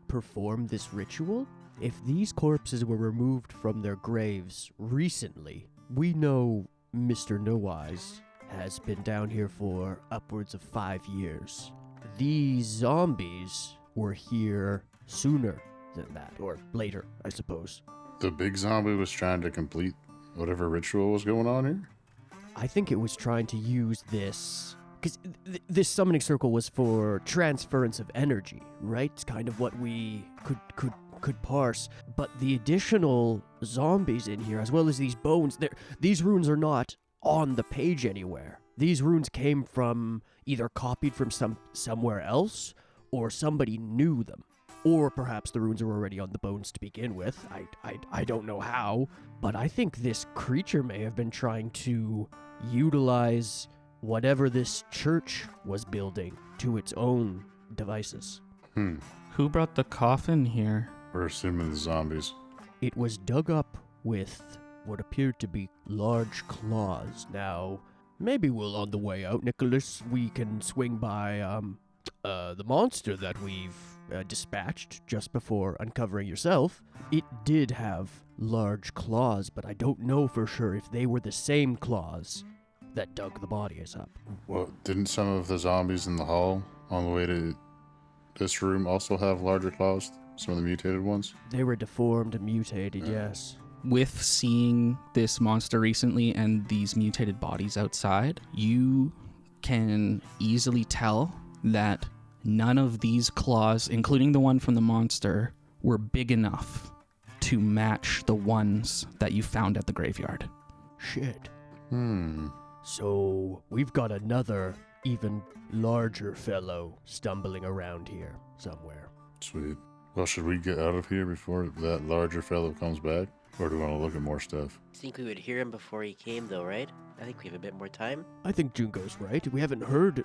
perform this ritual? If these corpses were removed from their graves recently, we know Mr. No Eyes has been down here for upwards of 5 years. These zombies were here sooner than that, or later, I suppose. The big zombie was trying to complete whatever ritual was going on here? I think it was trying to use this, because this summoning circle was for transference of energy, right? It's kind of what we could parse. But the additional zombies in here, as well as these bones, these runes are not on the page anywhere. These runes came from either copied from somewhere else, or somebody knew them. Or perhaps the runes are already on the bones to begin with. I don't know how. But I think this creature may have been trying to utilize whatever this church was building to its own devices. Who brought the coffin here? We're assuming the zombies. It was dug up with what appeared to be large claws. Now, maybe we'll, on the way out, Nicholas, we can swing by the monster that we've dispatched just before uncovering yourself. It did have large claws, but I don't know for sure if they were the same claws that dug the bodies up. Well, didn't some of the zombies in the hall on the way to this room also have larger claws? Some of the mutated ones? They were deformed and mutated, yes. With seeing this monster recently and these mutated bodies outside, you can easily tell that none of these claws, including the one from the monster, were big enough to match the ones that you found at the graveyard. Shit. So, we've got another, even larger fellow stumbling around here somewhere. Sweet. Well, should we get out of here before that larger fellow comes back? Or do we want to look at more stuff? I think we would hear him before he came, though, right? I think we have a bit more time. I think Jungo's right. We haven't heard.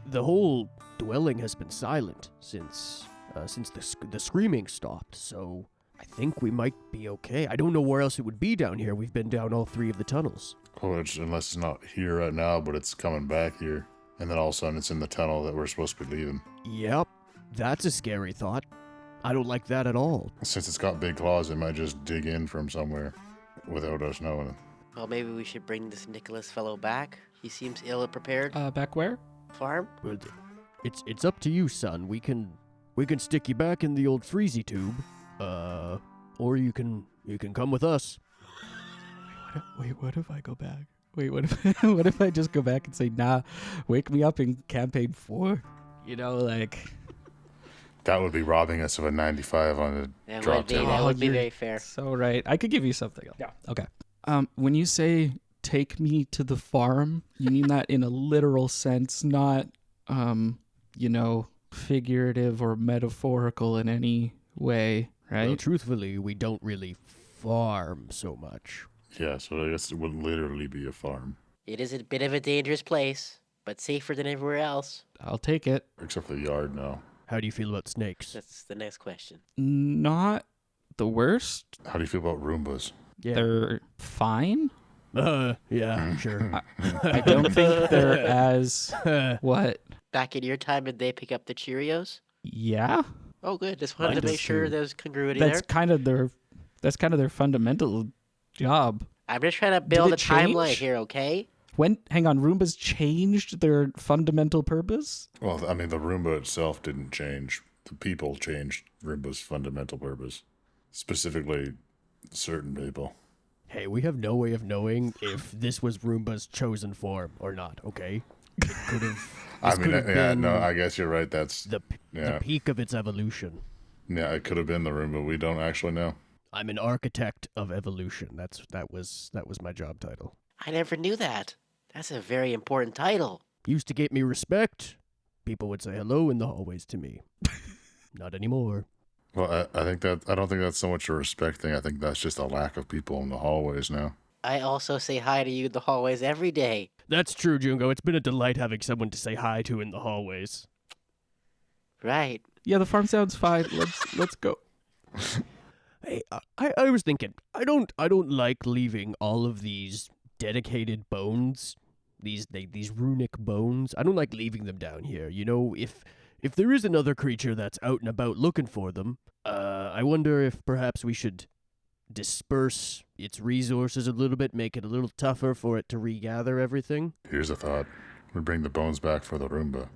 The whole dwelling has been silent since the screaming stopped. So I think we might be okay. I don't know where else it would be down here. We've been down all 3 of the tunnels. Oh, unless it's not here right now, but it's coming back here. And then all of a sudden it's in the tunnel that we're supposed to be leaving. Yep, that's a scary thought. I don't like that at all. Since it's got big claws, it might just dig in from somewhere without us knowing it. Well, maybe we should bring this Nicholas fellow back. He seems ill-prepared. Back where? Farm? Well, it's up to you, son. We can stick you back in the old freezy tube, or you can come with us. Wait, what if I go back? Wait, what if what if I just go back and say, nah, wake me up in campaign 4? You know, like... That would be robbing us of a 95 on a drop table. That would be you're very fair. So right. I could give you something else. Yeah. Okay. When you say take me to the farm, you mean that in a literal sense, not, figurative or metaphorical in any way, right? Well, truthfully, we don't really farm so much. Yeah, so I guess it would literally be a farm. It is a bit of a dangerous place. but safer than everywhere else. I'll take it. Except for the yard, no. How do you feel about snakes? That's the next question. Not the worst. How do you feel about Roombas? Yeah. They're fine. Yeah, sure. I don't think they're as what? Back in your time, did they pick up the Cheerios? Yeah. Oh, good. Just wanted to Mine make sure there's congruity That's there. kind of their fundamental job. I'm just trying to build it a timeline change? here, okay? Hang on, Roombas changed their fundamental purpose? Well, I mean, the Roomba itself didn't change. The people changed Roomba's fundamental purpose. Specifically, certain people. Hey, we have no way of knowing if this was Roomba's chosen form or not, okay? It could have. I mean, been no, I guess you're right. That's the yeah. peak of its evolution. Yeah, it could have been the Roomba. We don't actually know. I'm an architect of evolution. That was my job title. I never knew that. That's a very important title. Used to get me respect. People would say hello in the hallways to me. Not anymore. Well, I don't think that's so much a respect thing. I think that's just a lack of people in the hallways now. I also say hi to you in the hallways every day. That's true, Jungo. It's been a delight having someone to say hi to in the hallways. Right. Yeah, the farm sounds fine. Let's go. Hey, I was thinking, I don't like leaving all of these dedicated bones, these runic bones. I don't like leaving them down here. You know, if there is another creature that's out and about looking for them, I wonder if perhaps we should disperse its resources a little bit, make it a little tougher for it to regather everything. Here's a thought. We bring the bones back for the Roomba.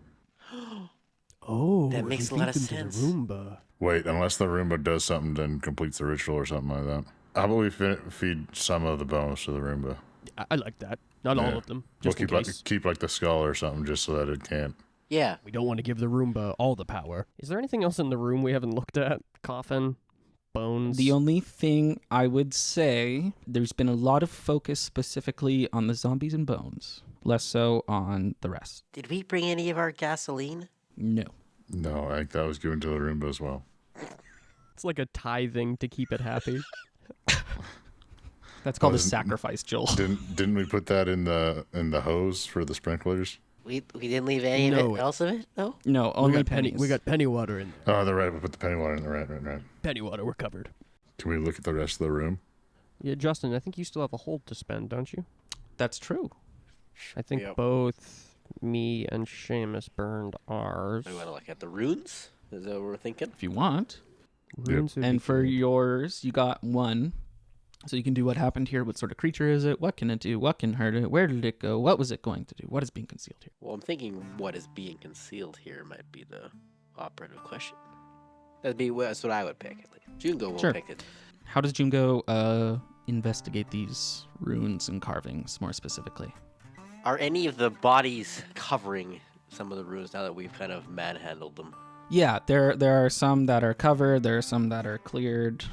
Oh, That if makes we a lot feed of them to sense. the Roomba. Wait, unless the Roomba does something, then completes the ritual or something like that. How about we feed some of the bones to the Roomba? I like that. Not all Yeah. of them, We'll just in keep case. keep like the skull or something, just so that it can't. Yeah. We don't want to give the Roomba all the power. Is there anything else in the room we haven't looked at? Coffin, bones. The only thing I would say, there's been a lot of focus specifically on the zombies and bones, less so on the rest. Did we bring any of our gasoline? No. No, I think that was given to the Roomba as well. It's like a tithing to keep it happy. That's called a Wasn't- sacrifice, Joel. Didn't we put that in the hose for the sprinklers? We didn't leave any No. else of it? No? No, only we got pennies. we got penny water in there. Oh, they're right. We put the penny water in there. Right. Penny water, we're covered. Can we look at the rest of the room? Yeah, Justin, I think you still have a hold to spend, don't you? That's true. I think Yep. both me and Seamus burned ours. We want to look at the runes? Is that what we're thinking? If you want. Runes would be And for good. yours, you got one. So you can do what happened here, what sort of creature is it, what can it do, what can hurt it, where did it go, what was it going to do, what is being concealed here. Well, I'm thinking what is being concealed here might be the operative question. That's what I would pick. At least. Jungo will Sure. pick it. How does Jungo investigate these runes and carvings more specifically? Are any of the bodies covering some of the runes now that we've kind of manhandled them? Yeah, there are some that are covered, there are some that are cleared.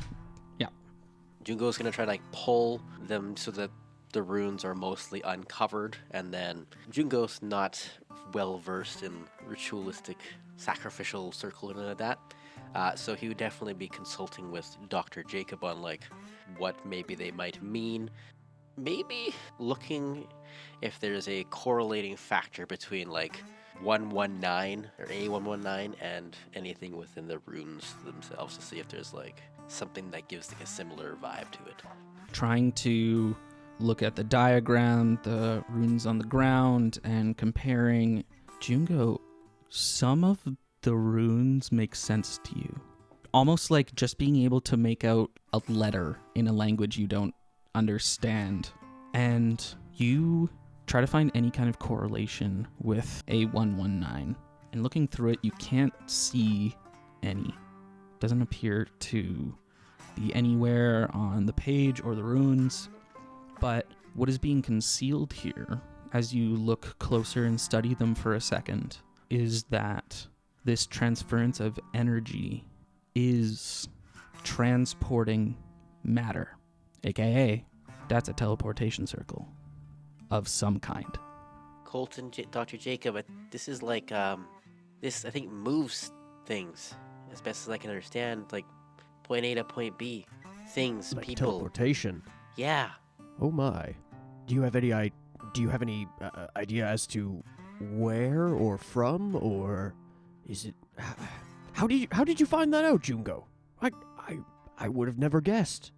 Jungo's gonna try to pull them so that the runes are mostly uncovered, and then Jungo's not well versed in ritualistic sacrificial circle and like that. So he would definitely be consulting with Dr. Jacob on what maybe they might mean. Maybe looking if there's a correlating factor between 119 or A119 and anything within the runes themselves to see if there's something that gives a similar vibe to it. Trying to look at the diagram, the runes on the ground, and comparing. Jungo, some of the runes make sense to you. Almost like just being able to make out a letter in a language you don't understand. And you try to find any kind of correlation with A119. And looking through it, you can't see any. Doesn't appear to be anywhere on the page or the runes. But what is being concealed here, as you look closer and study them for a second, is that this transference of energy is transporting matter, aka that's a teleportation circle of some kind. Colton, Dr. Jacob, this is this I think moves things as best as I can understand, point A to point B, things, Like people. teleportation. Yeah. Oh my. Do you have any idea as to where or from, or is it? How did you find that out, Jungo? I would have never guessed.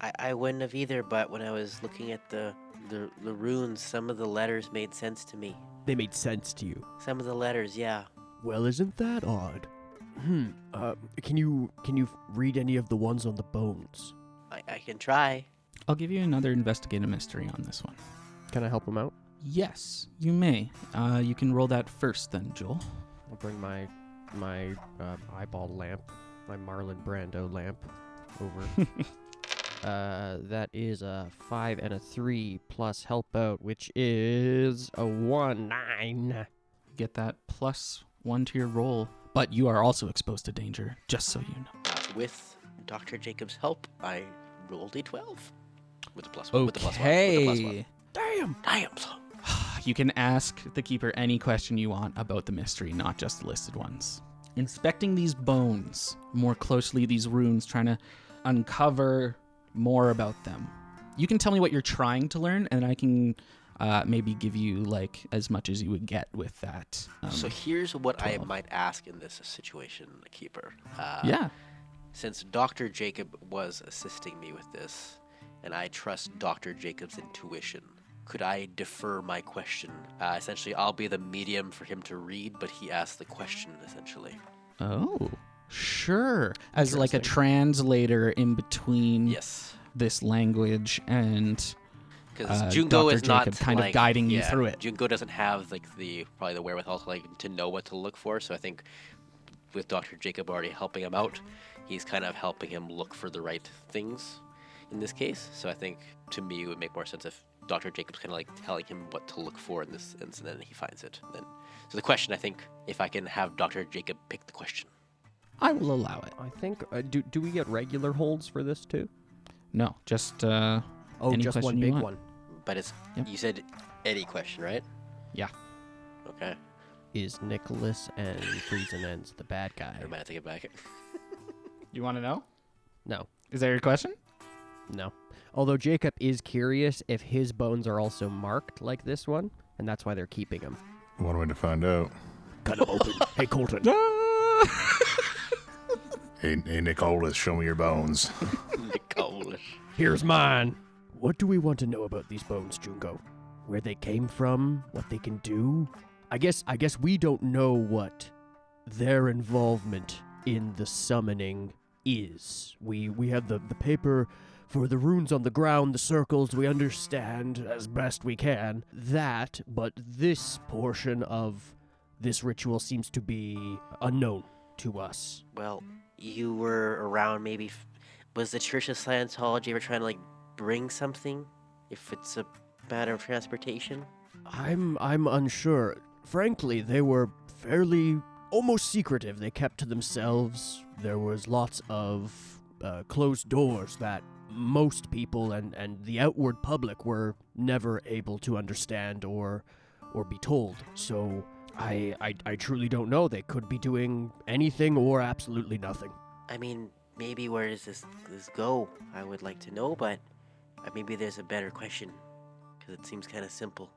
I wouldn't have either, but when I was looking at the runes, some of the letters made sense to me. They made sense to you. Some of the letters, yeah. Well, isn't that odd? Can you read any of the ones on the bones? I can try. I'll give you another investigative mystery on this one. Can I help him out? Yes, you may. You can roll that first then, Joel. I'll bring my eyeball lamp, my Marlon Brando lamp, over. That is a 5 and a 3 plus help out, which is a 1, 9. Get that +1 to your roll, but you are also exposed to danger, just so you know. With Dr. Jacob's help, I rolled a 12 with the +1. With the +1. Okay. Damn. Damn, son. You can ask the keeper any question you want about the mystery, not just the listed ones. Inspecting these bones more closely, these runes, trying to uncover more about them. You can tell me what you're trying to learn, and I can maybe give you like as much as you would get with that. So here's what 12. I might ask in this situation, Keeper. Yeah. Since Dr. Jacob was assisting me with this, and I trust Dr. Jacob's intuition, could I defer my question? Essentially, I'll be the medium for him to read, but he asks the question, essentially. Oh, sure. As like a translator in between Yes. this language and Because Jungo Dr. is Jacob not kind of guiding you through it. Jungo doesn't have like probably the wherewithal to know what to look for. So I think with Dr. Jacob already helping him out, he's kind of helping him look for the right things in this case. So I think to me it would make more sense if Dr. Jacob's kind of like telling him what to look for in this incident, and he finds it. So the question, I think, if I can have Dr. Jacob pick the question. I will allow it. I think, do we get regular holds for this too? No, just Oh, any just question one you big want. one. But it's Yep. you said any question, right? Yeah. Okay. Is Nicholas and Friesen Ends the bad guy? I might have to get back. You want to know? No, Is that your question? no. Although Jacob is curious if his bones are also marked like this one, and that's why they're keeping him. One way to find out. Cut him open. Hey, Colton. Hey, Nicholas, show me your bones. Nicholas. Here's mine. What do we want to know about these bones, Jungo? Where they came from? What they can do? I guess we don't know what their involvement in the summoning is. We have the paper for the runes on the ground, the circles, we understand as best we can that, but this portion of this ritual seems to be unknown to us. Well, you were around maybe. Was the Church of Scientology ever trying to like bring something? If it's a matter of transportation? I'm unsure. Frankly, they were fairly almost secretive. They kept to themselves. There was lots of closed doors that most people and the outward public were never able to understand or be told. So I truly don't know. They could be doing anything or absolutely nothing. I mean, maybe where does this go? I would like to know, but maybe there's a better question because it seems kind of simple.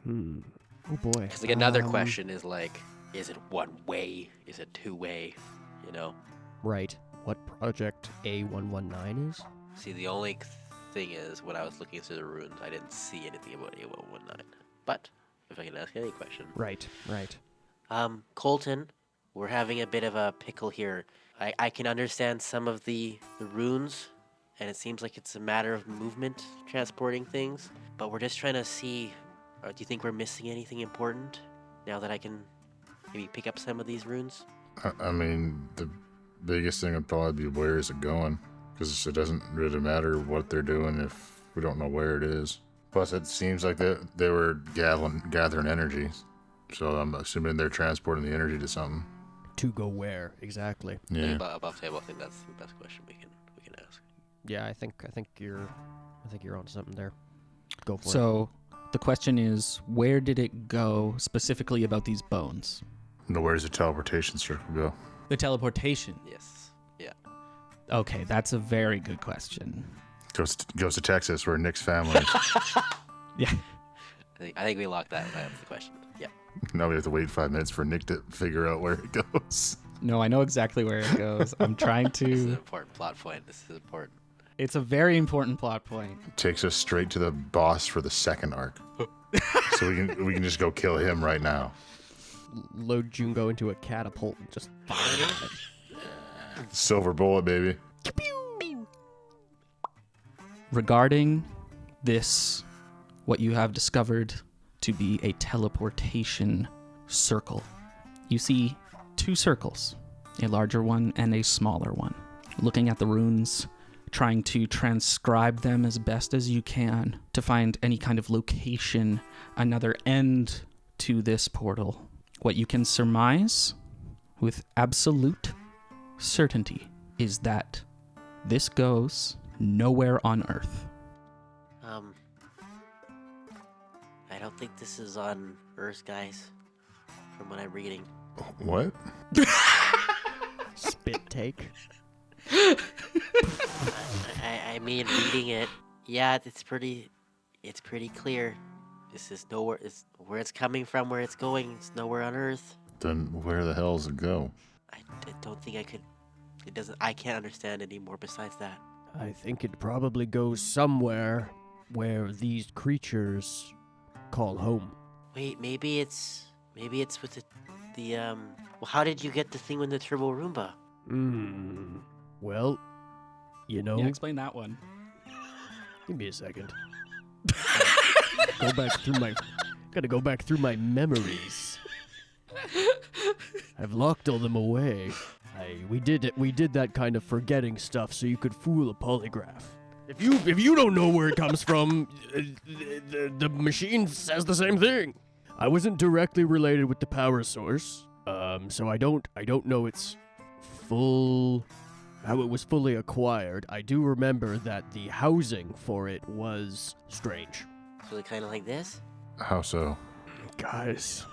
Oh boy. Because like another question is like, is it one way? Is it two way? You know. Right. What Project A119 is? See, the only thing is, when I was looking through the runes, I didn't see anything about A119. But if I can ask any question. Right. Colton, we're having a bit of a pickle here. I can understand some of the runes, and it seems like it's a matter of movement, transporting things. But we're just trying to see, do you think we're missing anything important now that I can maybe pick up some of these runes? I mean, the biggest thing would probably be where is it going? Because it doesn't really matter what they're doing if we don't know where it is. Plus, it seems like they were gathering energy. So I'm assuming they're transporting the energy to something. To go where exactly? Yeah. Above table, I think that's the best question we can ask. Yeah, I think you're onto something there. Go for it. So the question is, where did it go specifically about these bones? No, where does the teleportation circle go? The teleportation. Yes. Yeah. Okay, that's a very good question. Goes to Texas, where Nick's family is. Yeah. I think we locked that. That's the question. Yeah. Now we have to wait 5 minutes for Nick to figure out where it goes. No, I know exactly where it goes. I'm trying This is an to. important plot point. This is important. It's a very important plot point. Takes us straight to the boss for the second arc. So we can just go kill him right now. Load Jungo into a catapult and just fire it. Silver bullet, baby. Regarding this, what you have discovered to be a teleportation circle, you see 2 circles, a larger one and a smaller one. Looking at the runes, trying to transcribe them as best as you can to find any kind of location, another end to this portal. What you can surmise with absolute certainty is that this goes nowhere on Earth. I don't think this is on Earth, guys. From what I'm reading. What? Spit take. I mean, reading it, yeah, it's pretty clear. This is nowhere. It's where it's coming from, where it's going. It's nowhere on Earth. Then where the hell does it go? I don't think I could. It doesn't. I can't understand anymore. Besides that, I think it probably goes somewhere where these creatures call home. wait, maybe it's with the. Well, how did you get the thing with the turbo Roomba? Well, you know, Yeah, explain that one. give me a second. Gotta go back through my memories. I've locked all them away. We did that kind of forgetting stuff so you could fool a polygraph. If you don't know where it comes from, the machine says the same thing. I wasn't directly related with the power source, so I don't know its how it was fully acquired. I do remember that the housing for it was strange. So they're kind of like this. How so? Guys,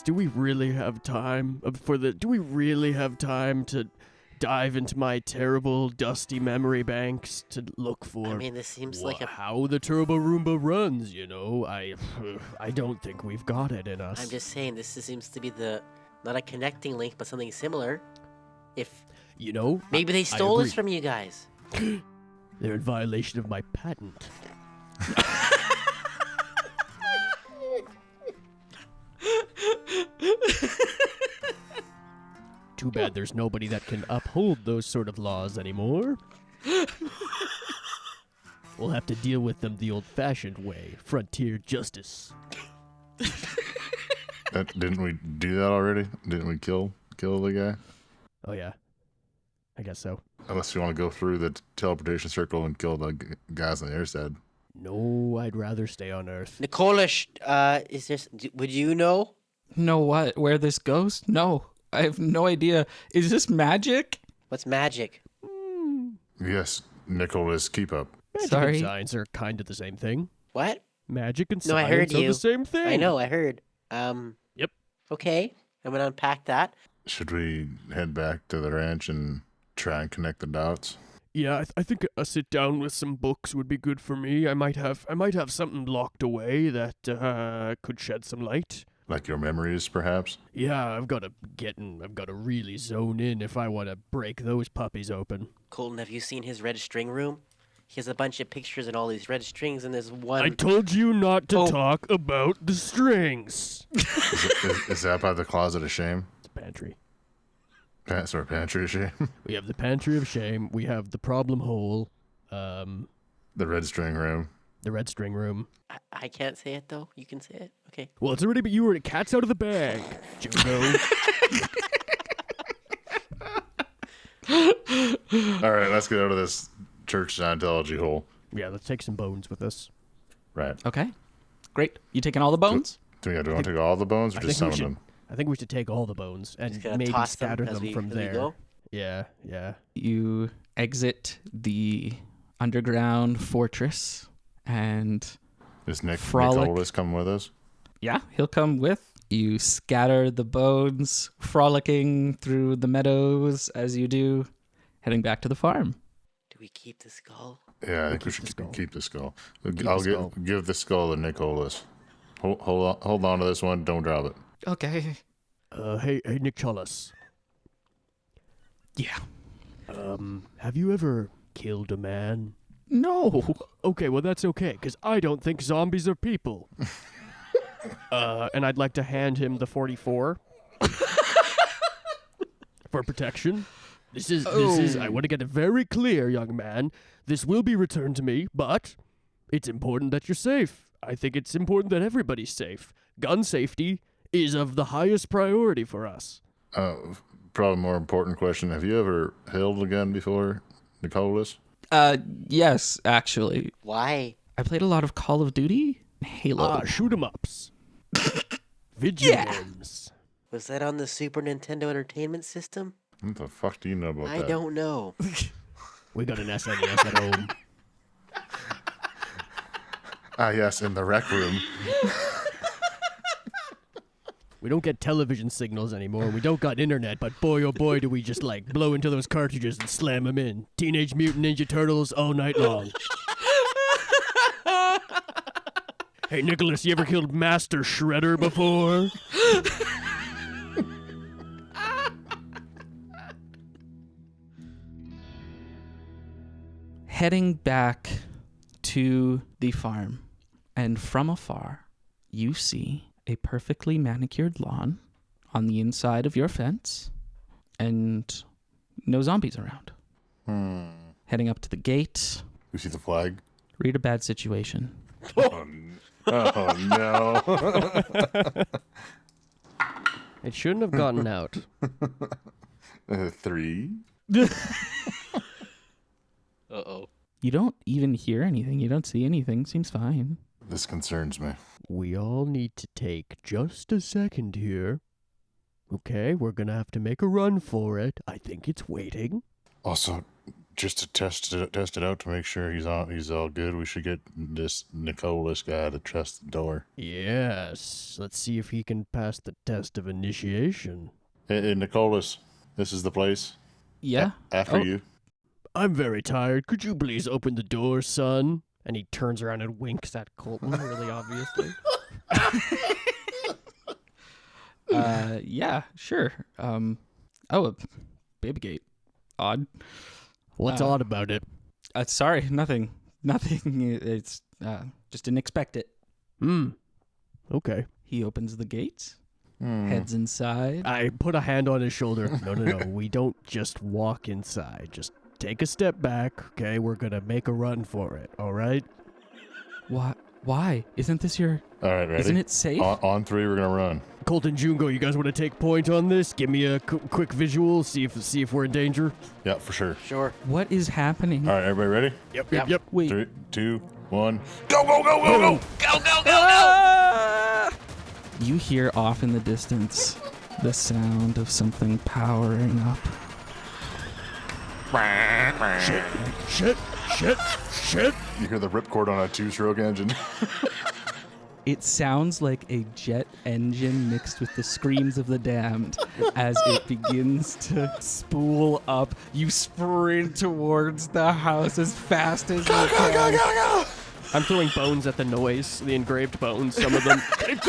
do we really have time do we really have time to dive into my terrible dusty memory banks to look for I mean, this seems like a. how the Turbo Roomba runs, you know? I don't think we've got it in us. I'm just saying, this seems to be not a connecting link, but something similar. If you know, maybe they I stole this agree. from you guys. They're in violation of my patent. Too bad there's nobody that can uphold those sort of laws anymore. We'll have to deal with them the old-fashioned way, frontier justice. Didn't we do that already? Didn't we kill the guy? Oh yeah, I guess so. Unless you want to go through the teleportation circle and kill the guys on the other side. No, I'd rather stay on Earth. Nicola, is this? Would you know? Know what? Where this goes? No. I have no idea. Is this magic? What's magic? Yes, Nicholas, keep up. Magic Sorry? and science are kind of the same thing. What? Magic and No, I science heard are you. the same thing. I know. I heard. Yep. Okay, I'm gonna unpack that. Should we head back to the ranch and try and connect the dots? Yeah, I think a sit down with some books would be good for me. I might have something locked away that could shed some light. Like your memories, perhaps? Yeah, I've got to really zone in if I want to break those puppies open. Colton, have you seen his red string room? He has a bunch of pictures and all these red strings, and there's one. I told you not to Oh. talk about the strings. Is that by the closet of shame? It's a pantry. Pantry of shame? We have the pantry of shame. We have the problem hole. The red string room. The red string room. I can't say it though. You can say it. Okay. Well, it's already. You were cat's out of the bag, Jungo. All right, let's get out of this church Scientology hole. Yeah, let's take some bones with us. Right. Okay. Great. You taking all the bones? Do we want to take all the bones or just some of them? I think we should take all the bones and Just gonna maybe toss scatter them, as them we, from as we there. go. Yeah, yeah. You exit the underground fortress, and Is Frolic. Nicholas coming with us? yeah, he'll come with. You scatter the bones, frolicking through the meadows as you do, heading back to the farm. Do we keep the skull? Yeah, I think we keep should the skull. keep the skull. the I'll skull. give the skull to Nicholas. Hold on to this one. Don't drop it. Okay. Hey, Nicholas. Yeah. Have you ever killed a man? No. Okay, well that's okay, because I don't think zombies are people. And I'd like to hand him the 44 for protection. This is, I want to get it very clear, young man. This will be returned to me, but it's important that you're safe. I think it's important that everybody's safe. Gun safety is of the highest priority for us. Probably more important question. Have you ever held a gun before, Nicholas? Yes, actually. Why? I played a lot of Call of Duty, Halo. Shoot 'em ups. Video games. Was that on the Super Nintendo Entertainment System? What the fuck do you know about I that? don't know. We got an SNES at home. Ah, yes, in the rec room. We don't get television signals anymore. We don't got internet, but boy, oh boy, do we just like blow into those cartridges and slam them in. Teenage Mutant Ninja Turtles all night long. Hey, Nicholas, you ever killed Master Shredder before? Heading back to the farm, and from afar, you see a perfectly manicured lawn on the inside of your fence, and no zombies around. Heading up to the gate, You see the flag? read a bad situation. Oh no. It shouldn't have gotten out. 3. Uh-oh. You don't even hear anything. You don't see anything. Seems fine. This concerns me. We all need to take just a second here. Okay, we're gonna have to make a run for it. I think it's waiting. Also, just to test it out to make sure he's all good, we should get this Nicholas guy to trust the door. Yes, let's see if he can pass the test of initiation. Hey, Nicholas, this is the place. Yeah? After Oh. you. I'm very tired. Could you please open the door, son? And he turns around and winks at Colton really obviously. Yeah, sure. A baby gate. Odd. What's odd about it? Sorry, nothing. Nothing. It's just didn't expect it. Okay. He opens the gate, heads inside. I put a hand on his shoulder. No. We don't just walk inside. Just take a step back, okay? We're gonna make a run for it, all right? What? Why? Isn't this your... All right, ready? Isn't it safe? On 3, we're gonna run. Colton, Jungo, you guys want to take point on this? Give me a quick visual. See if we're in danger. Yeah, for sure. Sure. What is happening? All right, everybody ready? Yep. Wait. 3, 2, 1. Go, go, go, go, go! Go, go, go, Ah! You hear off in the distance the sound of something powering up. Shit. You hear the ripcord on a 2-stroke engine. It sounds like a jet engine mixed with the screams of the damned as it begins to spool up. You sprint towards the house as fast as you can. I'm throwing bones at the noise, the engraved bones, some of them. Take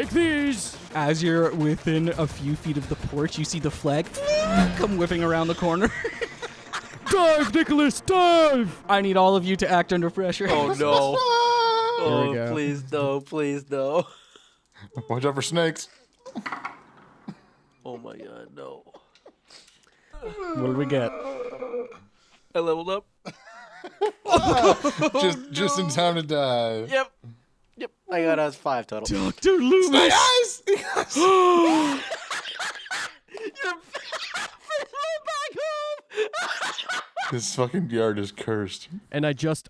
these. As you're within a few feet of the porch, you see the flag come whipping around the corner. Dive, Nicholas, dive! I need all of you to act under pressure. Oh no. Here we go. Please no. Watch out for snakes. Oh my god, no. What do we get? I leveled up. Just in time to die. Yep. I got us 5 total. Dr. Loomis! This fucking yard is cursed. And I just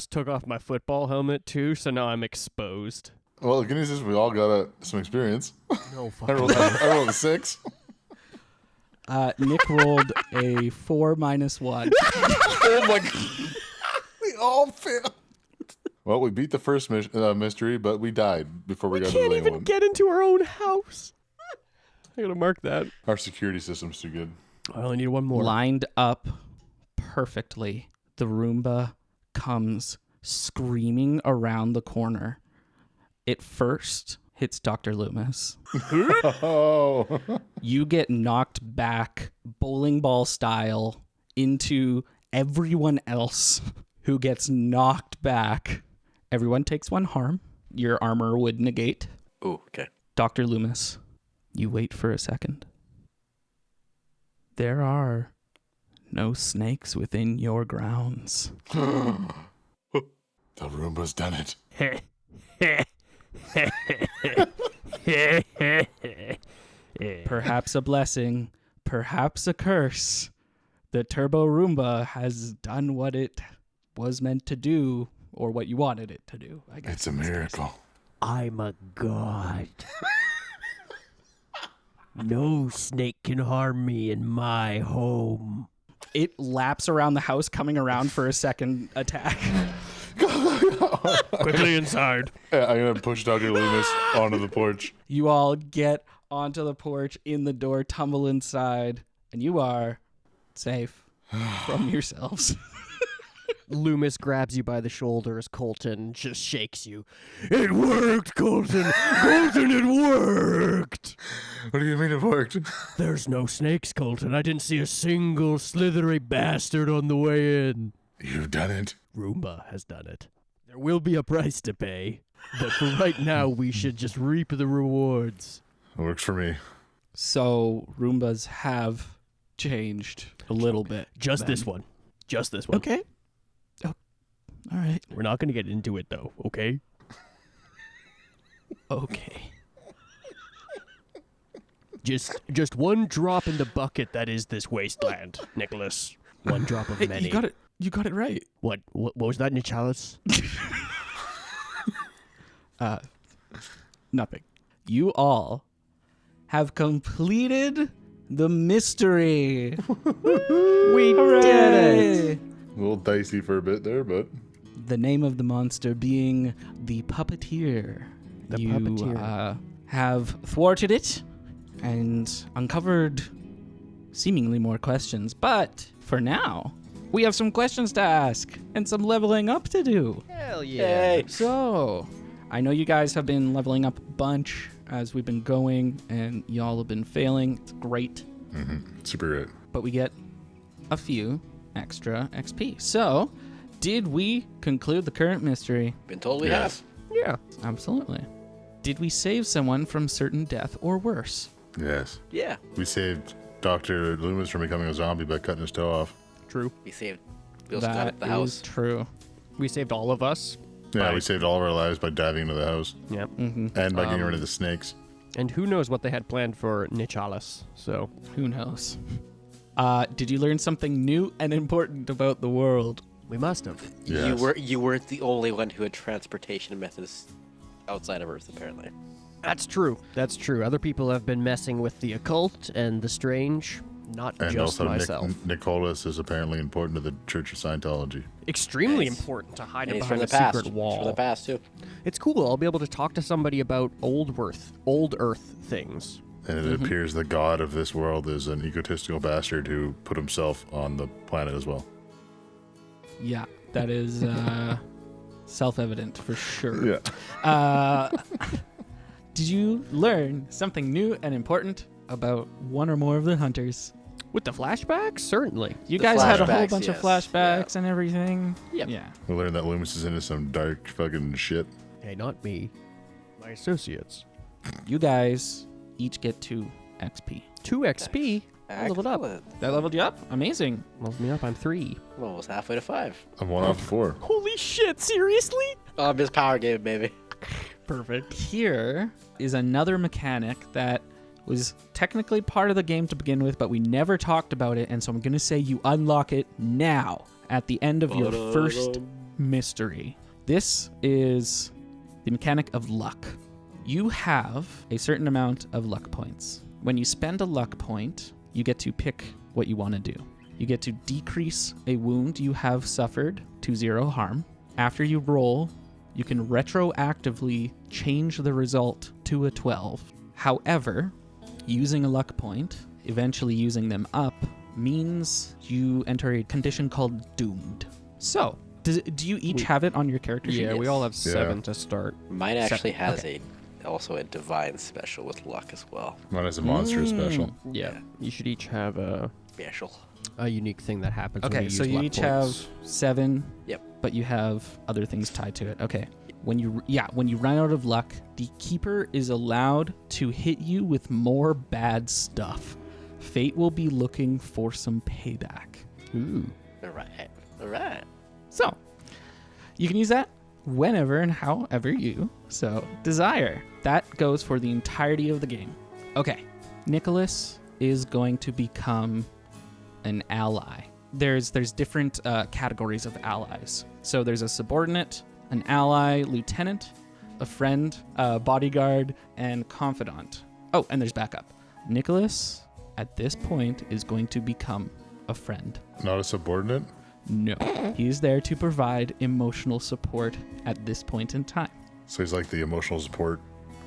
took off my football helmet too, so now I'm exposed. Well, the good news is we all got some experience. No, I rolled a 6. Nick rolled a 4 minus 1. Oh my god. We all failed. Well, we beat the first mystery, but we died before we got to the Can't main even one. get into our own house. I gotta mark that. Our security system's too good. I only need one more. Lined up perfectly, the Roomba comes screaming around the corner It first hits Dr. Loomis. Oh. You get knocked back bowling ball style into everyone else who gets knocked back. Everyone takes 1 harm. Your armor would negate. Ooh, okay. Dr. Loomis, you wait for a second. There are no snakes within your grounds. The Roomba's done it. Perhaps a blessing, perhaps a curse. The Turbo Roomba has done what it was meant to do, or what you wanted it to do, I guess. It's a miracle. I'm a god. No snake can harm me in my home. It laps around the house, coming around for a second attack. Quickly inside. Yeah, I'm going to push Dr. Loomis onto the porch. You all get onto the porch, in the door, tumble inside, and you are safe from yourselves. Loomis grabs you by the shoulders. Colton just shakes you. It worked, Colton. Colton, it worked. What do you mean it worked? There's no snakes, Colton. I didn't see a single slithery bastard on the way in. You've done it. Roomba has done it. There will be a price to pay, but for right now, we should just reap the rewards. It works for me. So Roombas have changed a little bit. Just then. this one. Just this one. Okay. Oh, all right. We're not going to get into it, though, okay? Okay. Just one drop in the bucket that is this wasteland, Nicholas. One drop of Hey, many. you got it right. What was that, Nichalis? Nothing. You all have completed the mystery. We did it! A little dicey for a bit there, but The name of the monster being the Puppeteer. The you, Puppeteer. Have thwarted it and uncovered seemingly more questions. But for now, we have some questions to ask and some leveling up to do. Hell yeah. So, I know you guys have been leveling up a bunch as we've been going, and y'all have been failing. It's great. super great. But we get a few extra XP. So, did we conclude the current mystery? Been told we Yes. have. Yeah. Absolutely. Did we save someone from certain death or worse? Yes. Yeah. We saved Dr. Loomis from becoming a zombie by cutting his toe off. True. We also got at the is house. true. We saved all of us. Yeah, Right. we saved all of our lives by diving into the house Yep. Mm-hmm. and by getting rid of the snakes. And who knows what they had planned for Nichalis. So, Who knows? Did you learn something new and important about the world? we must have. Yes. You weren't the only one who had transportation methods outside of Earth, apparently. That's true. That's true. Other people have been messing with the occult and the strange. Not And just also, myself. Nicholas is apparently important to the Church of Scientology. Extremely Nice. important to hide And it he's from behind the a past. secret He's wall. from the past, too. It's cool. I'll be able to talk to somebody about old Earth things. And it appears the god of this world is an egotistical bastard who put himself on the planet as well. Yeah, that is self-evident for sure. Yeah. Did you learn something new and important about one or more of the hunters? With the flashbacks? Certainly. You The guys had a whole flashbacks, bunch of yes. flashbacks and everything. Yep. Yeah. We learned that Loomis is into some dark fucking shit. Hey, not me. My associates. You guys each get 2 XP. 2 XP. I leveled up. Excellent. That leveled you up? Amazing. Leveled me up. I'm 3. I'm almost halfway to 5. I'm 1 off 4. Holy shit, seriously? Oh, I'm just power game, baby. Perfect. Here is another mechanic that was technically part of the game to begin with, but we never talked about it, and so I'm going to say you unlock it now at the end of your first mystery. This is the mechanic of luck. You have a certain amount of luck points. When you spend a luck point, you get to pick what you want to do. You get to decrease a wound you have suffered to 0 harm. After you roll, you can retroactively change the result to a 12. However, using a luck point, eventually using them up, means you enter a condition called doomed. So, Do you each have it on your character sheet? Yeah, we all have Yeah. 7 to start. Mine actually Seven, has okay. also a divine special with luck as well. Mine is a monster special. Yeah, you should each have a Special. unique thing that happens. when Okay, you so use you luck each points. have 7. Yep. But you have other things tied to it. Okay. When you run out of luck, the keeper is allowed to hit you with more bad stuff. Fate will be looking for some payback. Ooh. All right. So, you can use that whenever and however you so desire. That goes for the entirety of the game. Okay. Nicholas is going to become an ally. There's different categories of allies. So there's a subordinate, an ally, lieutenant, a friend, a bodyguard, and confidant. Oh, and there's backup. Nicholas, at this point, is going to become a friend. Not a subordinate? No. He is there to provide emotional support at this point in time. So he's like the emotional support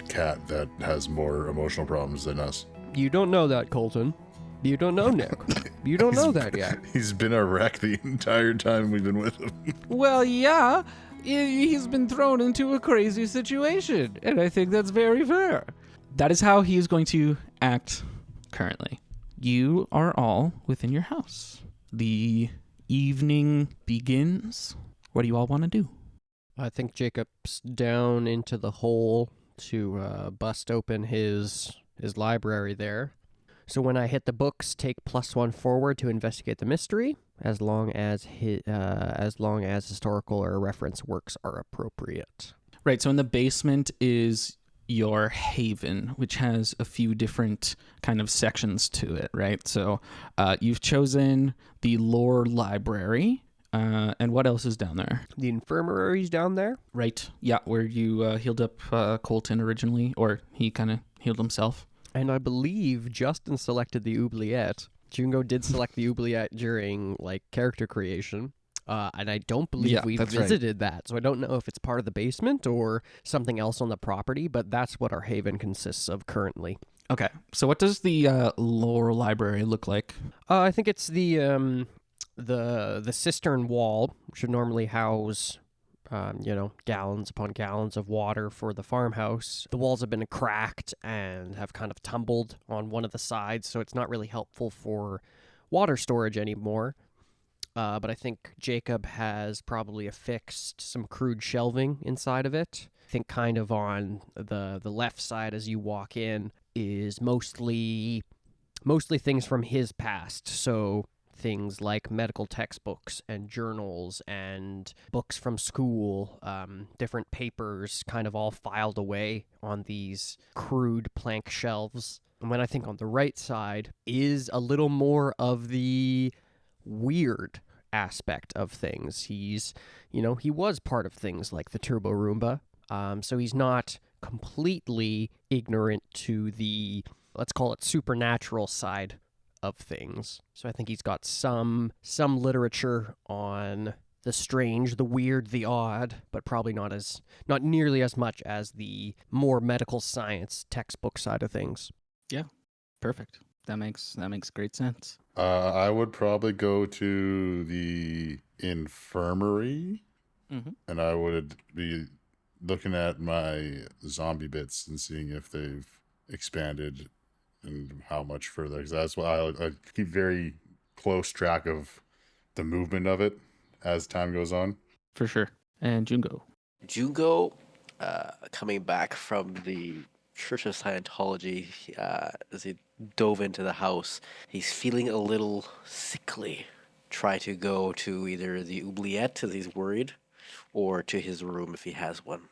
cat that has more emotional problems than us. You don't know that, Colton. You don't know, Nick. You don't know that yet. He's been a wreck the entire time we've been with him. Well, yeah. He's been thrown into a crazy situation, and I think that's very fair. That is how he is going to act currently. You are all within your house. The evening begins. What do you all want to do? I think Jacob's down into the hole to bust open his library there. So when I hit the books, take +1 forward to investigate the mystery, as long as historical or reference works are appropriate. Right, so in the basement is your haven, which has a few different kind of sections to it, right? So you've chosen the lore library, and what else is down there? The infirmary's down there. Right, yeah, where you healed up Colton originally, or he kind of healed himself. And I believe Justin selected the Oubliette. Jungo did select the Oubliette during character creation. And I don't believe we that's right. visited that. So I don't know if it's part of the basement or something else on the property, but that's what our haven consists of currently. Okay, so what does the lore library look like? I think it's the cistern wall, which would normally house gallons upon gallons of water for the farmhouse. The walls have been cracked and have kind of tumbled on one of the sides, so it's not really helpful for water storage anymore. But I think Jacob has probably affixed some crude shelving inside of it. I think kind of on the left side as you walk in is mostly things from his past. So things like medical textbooks and journals and books from school, different papers kind of all filed away on these crude plank shelves. And then I think on the right side is a little more of the weird aspect of things. He was part of things like the Turbo Roomba, so he's not completely ignorant to the, let's call it, supernatural side of things. So I think he's got some literature on the strange, the weird, the odd, but probably not nearly as much as the more medical science textbook side of things. Yeah, perfect. That makes great sense. I would probably go to the infirmary, and I would be looking at my zombie bits and seeing if they've expanded and how much further. Because that's why I keep very close track of the movement of it as time goes on. For sure. And Jungo. Jungo, coming back from the Church of Scientology, as he dove into the house, he's feeling a little sickly. Try to go to either the Oubliette, as he's worried, or to his room if he has one.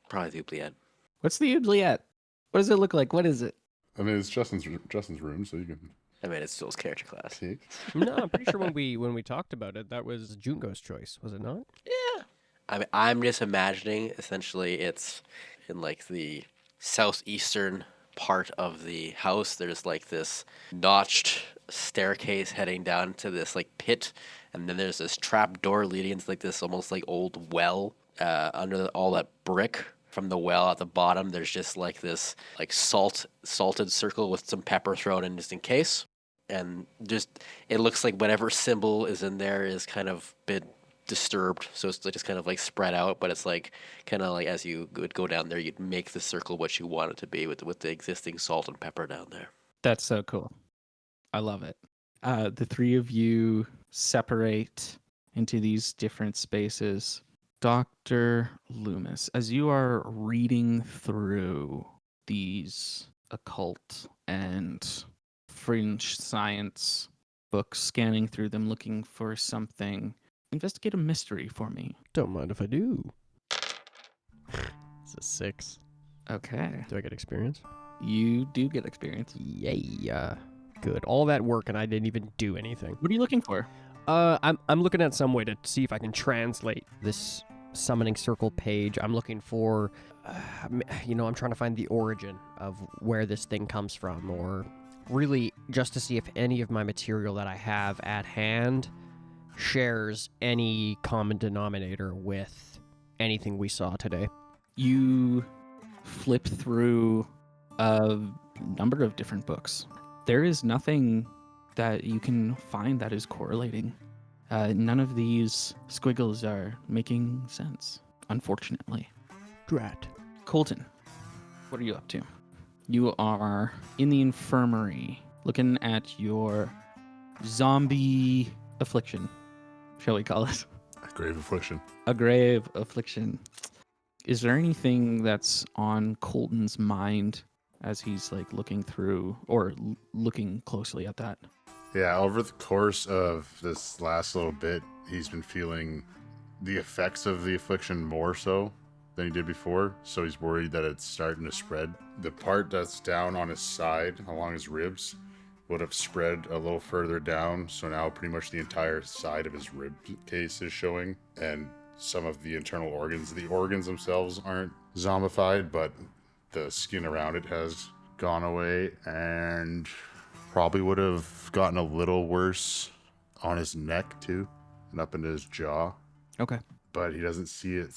Probably the Oubliette. What's the Oubliette? What does it look like? What is it? I mean, it's Justin's room, so you can I mean, it's still his character class. take. No, I'm pretty sure when we talked about it, that was Jungo's choice, was it not? Yeah. I mean, I'm just imagining, essentially, it's in the southeastern part of the house. There's this notched staircase heading down to this pit, and then there's this trap door leading into this almost old well under all that brick. From the well at the bottom, there's just this salted circle with some pepper thrown in just in case, and just it looks like whatever symbol is in there is kind of been disturbed, so it's just kind of like spread out, but it's like kind of like as you would go down there, you'd make the circle what you want it to be with the existing salt and pepper down there. That's so cool. I love it. The three of you separate into these different spaces. Dr. Loomis, as you are reading through these occult and fringe science books, scanning through them, looking for something, investigate a mystery for me. Don't mind if I do. It's a 6. Okay. Do I get experience? You do get experience. Yay. Good. All that work and I didn't even do anything. What are you looking for? I'm looking at some way to see if I can translate this summoning circle page. I'm looking for, I'm trying to find the origin of where this thing comes from, or really just to see if any of my material that I have at hand shares any common denominator with anything we saw today. You flip through a number of different books. There is nothing that you can find that is correlating. None of these squiggles are making sense, unfortunately. Drat. Colton, what are you up to? You are in the infirmary, looking at your zombie affliction, shall we call it? Grave affliction. A grave affliction. Is there anything that's on Colton's mind as he's like looking through or looking closely at that? Yeah, over the course of this last little bit, he's been feeling the effects of the affliction more so than he did before, so he's worried that it's starting to spread. The part that's down on his side, along his ribs, would have spread a little further down, so now pretty much the entire side of his rib case is showing, and some of the internal organs. The organs themselves aren't zombified, but the skin around it has gone away, and probably would have gotten a little worse on his neck too, and up into his jaw. Okay. But he doesn't see it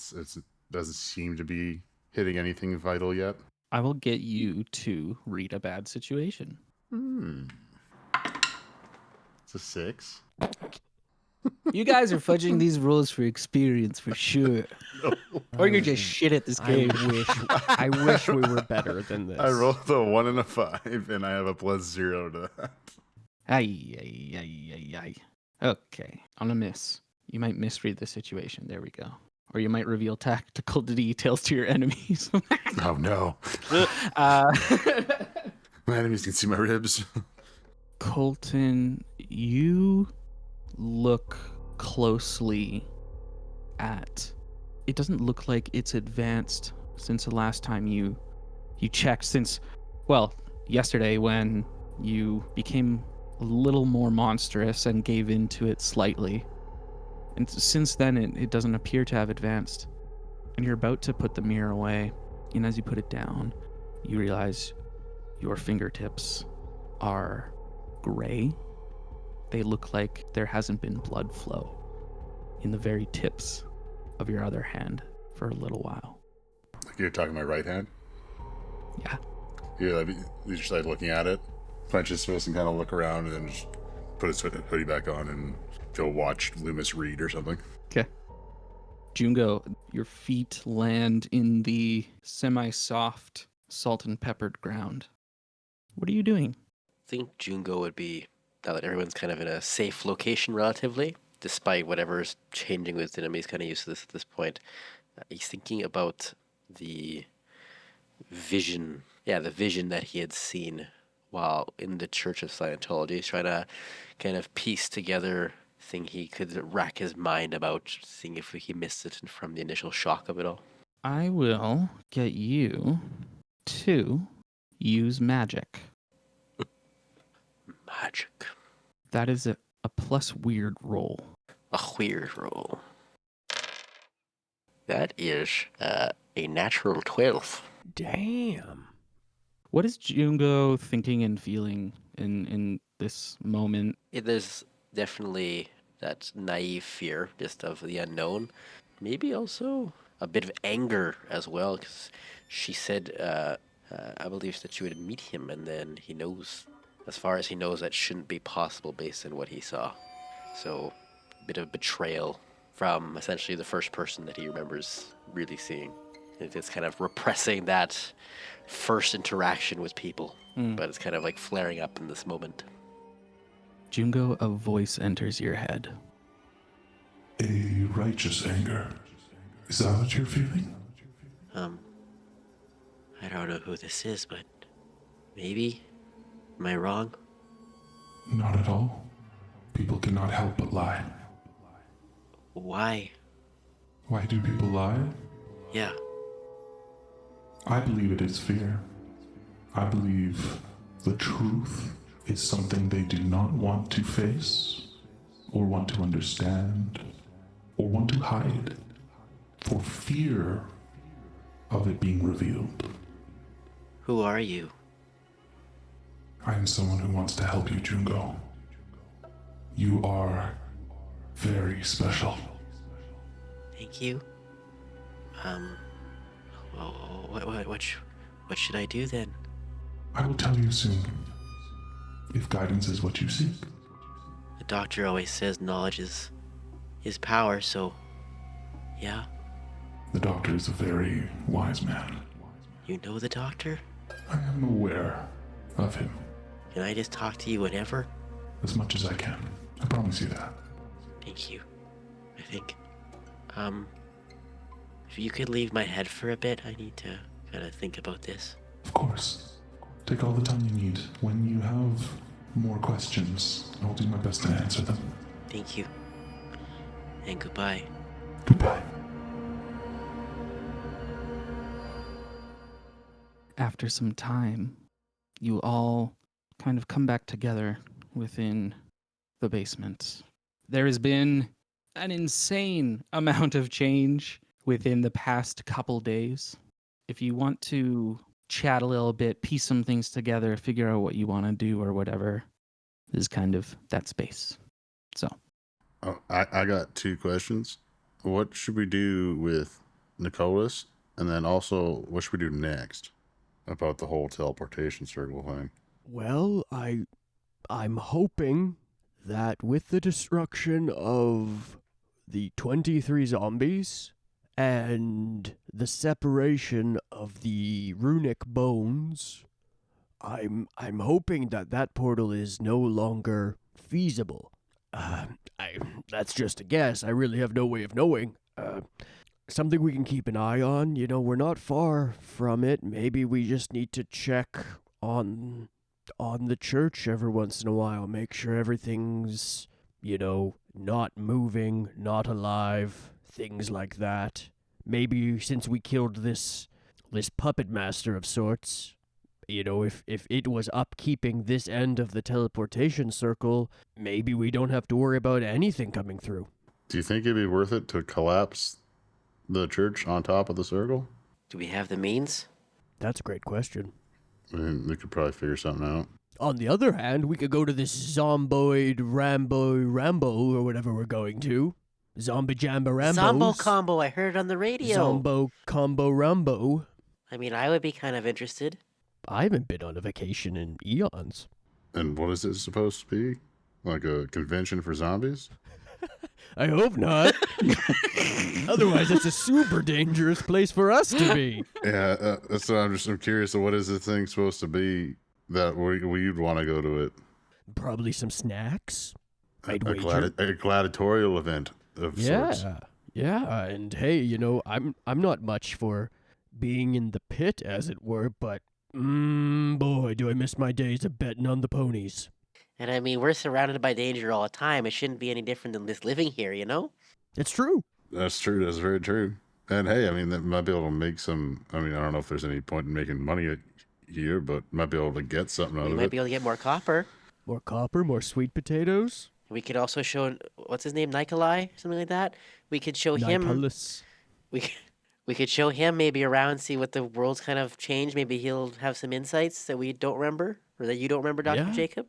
doesn't seem to be hitting anything vital yet. I will get you to read a bad situation. It's a 6. You guys are fudging these rules for experience for sure. Or you're just shit at this game. I wish we were better than this. I rolled a 1 and a 5, and I have a +0 to that. Ay. Okay, on a miss. You might misread the situation. There we go. Or you might reveal tactical details to your enemies. Oh no. My enemies can see my ribs. Colton, you look closely at... It doesn't look like it's advanced since the last time you checked, since, well, yesterday when you became a little more monstrous and gave in to it slightly. And since then, it doesn't appear to have advanced. And you're about to put the mirror away, and as you put it down, you realize your fingertips are gray. They look like there hasn't been blood flow in the very tips of your other hand for a little while. Like you're talking my right hand? Yeah. You're just like looking at it, clench his fist and kind of look around and then just put his hoodie back on and go watch Loomis read or something. Okay. Jungo, your feet land in the semi-soft, salt and peppered ground. What are you doing? I think Jungo would be, now that everyone's kind of in a safe location relatively, despite whatever's changing within him, he's kind of used to this at this point. He's thinking about the vision, the vision that he had seen while in the Church of Scientology. He's trying to kind of piece together thing he could rack his mind about, seeing if he missed it from the initial shock of it all. I will get you to use magic. Magic. That is a plus weird roll. A weird roll. That is a natural 12. Damn. What is Jungo thinking and feeling in this moment? There's definitely that naive fear just of the unknown. Maybe also a bit of anger as well, because she said, I believe that she would meet him, and then he knows, as far as he knows, that shouldn't be possible based on what he saw. So, a bit of betrayal from essentially the first person that he remembers really seeing. It's kind of repressing that first interaction with people, but it's kind of like flaring up in this moment. Jungo, a voice enters your head. A righteous anger. Is that what you're feeling? I don't know who this is, but maybe. Am I wrong? Not at all. People cannot help but lie. Why? Why do people lie? Yeah. I believe it is fear. I believe the truth is something they do not want to face, or want to understand, or want to hide, for fear of it being revealed. Who are you? I am someone who wants to help you, Jungo. You are very special. Thank you. What should I do then? I will tell you soon, if guidance is what you seek. The doctor always says knowledge is power, so yeah. The doctor is a very wise man. You know the doctor? I am aware of him, Can I just talk to you whenever? as much as I can. I promise you that. Thank you. I think. If you could leave my head for a bit, I need to kind of think about this. Of course. Take all the time you need. When you have more questions, I'll do my best to answer them. Thank you. And goodbye. Goodbye. After some time, you all kind of come back together within the basement. There has been an insane amount of change within the past couple days. If you want to chat a little bit, piece some things together, figure out what you want to do or whatever, this is kind of that space. So, Oh, I got 2 questions. What should we do with Nicholas? And then also, what should we do next about the whole teleportation circle thing? Well, I'm hoping that with the destruction of the 23 zombies and the separation of the runic bones, I'm hoping that portal is no longer feasible. That's just a guess. I really have no way of knowing. Something we can keep an eye on. You know, we're not far from it. Maybe we just need to check on the church every once in a while. Make sure everything's, not moving, not alive, things like that. Maybe since we killed this puppet master of sorts, if it was upkeeping this end of the teleportation circle, maybe we don't have to worry about anything coming through. Do you think it'd be worth it to collapse the church on top of the circle? Do we have the means? That's a great question. I mean, we could probably figure something out. On the other hand, we could go to this zomboid Rambo or whatever we're going to. Zombie Jamba Rambos. Zombo combo, I heard it on the radio. Zombo Combo Rambo. I mean, I would be kind of interested. I haven't been on a vacation in eons. And what is it supposed to be? Like a convention for zombies? I hope not. Otherwise, it's a super dangerous place for us to be. Yeah, that's what I'm curious. What is the thing supposed to be that we'd want to go to it? Probably some snacks. A gladiatorial event of sorts. Yeah, and hey, I'm not much for being in the pit, as it were, but boy, do I miss my days of betting on the ponies. And I mean, we're surrounded by danger all the time. It shouldn't be any different than this living here, It's true. That's true. That's very true. And hey, I mean, that might be able to make some. I mean, I don't know if there's any point in making money here, but might be able to get something out We of might it. be able to get more copper. More copper, more sweet potatoes. We could also show, what's his name, Nikolai, something like that. We could show him. Nicholas. We could show him maybe around, see what the world's kind of changed. Maybe he'll have some insights that we don't remember, or that you don't remember, Dr. Yeah. Jacob.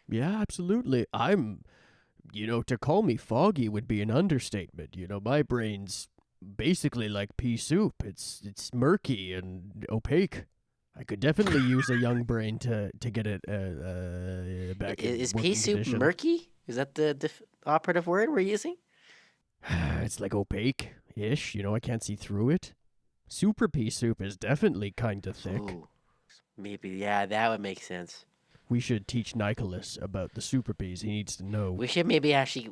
Yeah, absolutely. To call me foggy would be an understatement. My brain's basically like pea soup. It's murky and opaque. I could definitely use a young brain to get it back in Is working pea soup condition. murky? Is that the operative word we're using? It's like opaque-ish, I can't see through it. Super pea soup is definitely kind of thick. Ooh. Maybe, yeah, that would make sense. We should teach Nicholas about the super peas. He needs to know. We should maybe actually.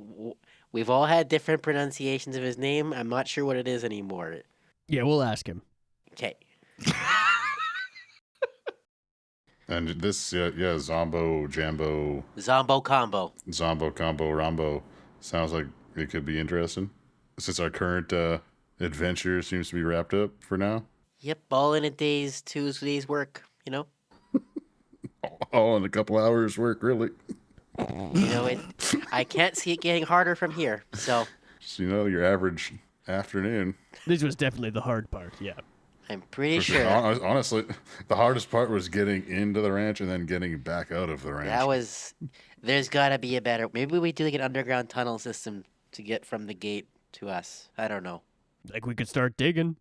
We've all had different pronunciations of his name. I'm not sure what it is anymore. Yeah, we'll ask him. Okay. And this, Zombo, Jambo, Zombo combo. Zombo, Combo, Rombo. Sounds like it could be interesting. Since our current adventure seems to be wrapped up for now. Yep, all in a day's, 2 days work, All in a couple hours work, really. I can't see it getting harder from here, so Just, your average afternoon. This was definitely the hard part, yeah. I'm pretty For sure honestly, the hardest part was getting into the ranch and then getting back out of the ranch. there's gotta be a better, maybe we do like an underground tunnel system to get from the gate to us. I don't know. Like we could start digging.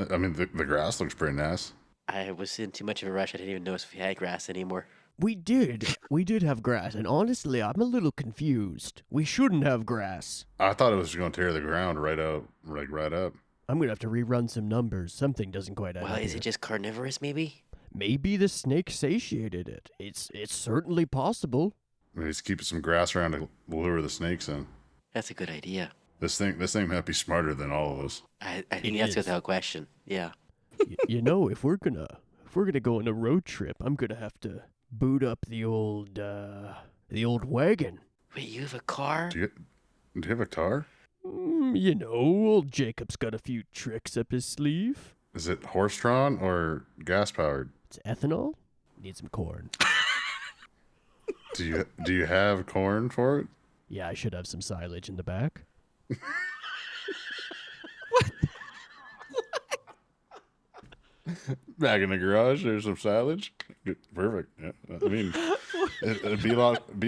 I mean, the grass looks pretty nice. I was in too much of a rush. I didn't even notice if we had grass anymore. We did have grass, and honestly, I'm a little confused. We shouldn't have grass. I thought it was going to tear the ground right out, right up. I'm gonna have to rerun some numbers. Something doesn't quite add Well, up is here. it just carnivorous, maybe? Maybe the snake satiated it. It's certainly possible. Maybe just keep some grass around to lure the snakes in. That's a good idea. This thing might be smarter than all of us. I think It that's is. without question. Yeah. If we're gonna go on a road trip, I'm gonna have to boot up the old wagon. Wait, you have a car? Do you have a car? Old Jacob's got a few tricks up his sleeve. Is it horse-drawn or gas-powered? It's ethanol. Need some corn. Do you have corn for it? Yeah, I should have some silage in the back. Back in the garage, there's some silage. Good, perfect. Yeah. I mean, it'd be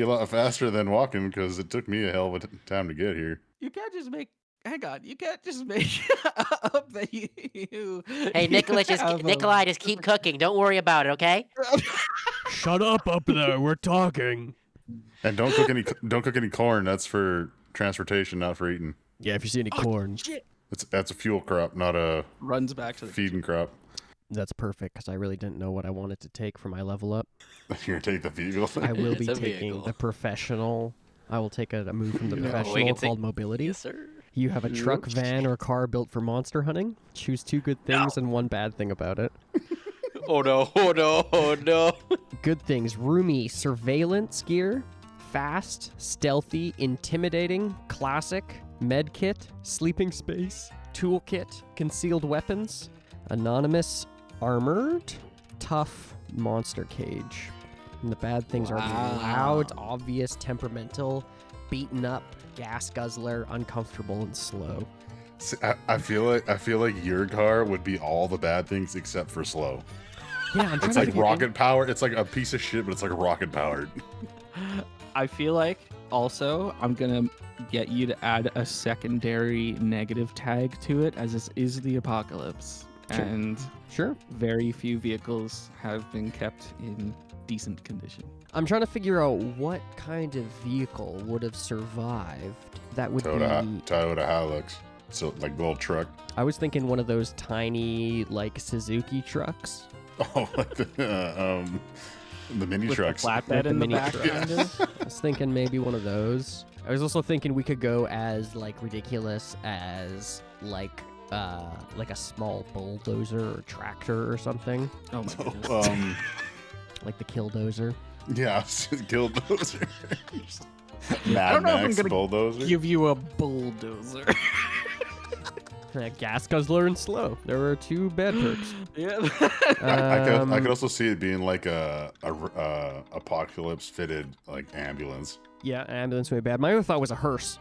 a lot faster than walking because it took me a hell of a time to get here. You can't just make. Hang on. You can't just make up that you. Hey, Nikolai, just keep cooking. Don't worry about it, okay? Shut up there. We're talking. And don't cook any corn. That's for transportation, not for eating. Yeah, if you see any corn. That's a fuel crop, not a runs back to the feeding crop. That's perfect because I really didn't know what I wanted to take for my level up. You're gonna take the vehicle. I will be It's a taking vehicle. the professional. I will take a move from the we professional can take- called mobility. Yes, sir. You have a truck, van, or car built for monster hunting. Choose 2 good things and 1 bad thing about it. Oh no. Good things: roomy surveillance gear, fast, stealthy, intimidating, classic, med kit, sleeping space, toolkit, concealed weapons, anonymous, armored, tough, monster cage. And the bad things are loud, obvious, temperamental, beaten up, gas guzzler, uncomfortable, and slow. See, I feel like your car would be all the bad things except for slow. Yeah, I'm trying It's to like figure- rocket powered. It's like a piece of shit, but it's like rocket powered. I feel like also I'm gonna get you to add a secondary negative tag to it, as this is the apocalypse, Sure. and Sure. very few vehicles have been kept in decent condition. I'm trying to figure out what kind of vehicle would have survived. That would be. Toyota Hilux. So like little truck. I was thinking one of those tiny, like Suzuki trucks. Oh, like the mini With trucks. the Like flatbed the in the mini back, truck. kind of. I was thinking maybe one of those. I was also thinking we could go as like ridiculous as like a small bulldozer or tractor or something, Oh my goodness. like the Killdozer. Yeah, Killdozer. I Mad don't know if I'm Max gonna bulldozer. Give you a bulldozer. Gas guzzler and slow. There were 2 bad perks. Yeah. I could also see it being like a apocalypse fitted like ambulance. Yeah, ambulance way bad. My other thought was a hearse.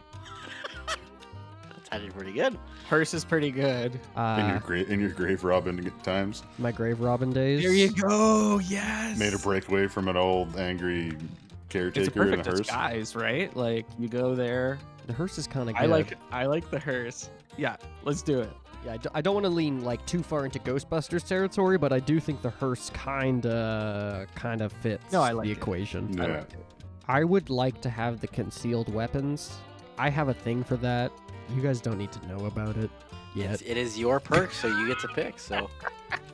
That sounded pretty good. Hearse is pretty good. In your grave robbing times, My grave robin days. There you go. Yes. made a breakaway from an old angry It's a caretaker in a perfect hearse. disguise, right? Like you go there. The hearse is kind of good. I like the hearse. Yeah, let's do it. Yeah, I don't want to lean like too far into Ghostbusters territory, but I do think the hearse kind of fits No, I like the it. equation. Yeah. I like it. I would like to have the concealed weapons I have a thing for that. You guys don't need to know about it yet. It is your perk, so you get to pick. So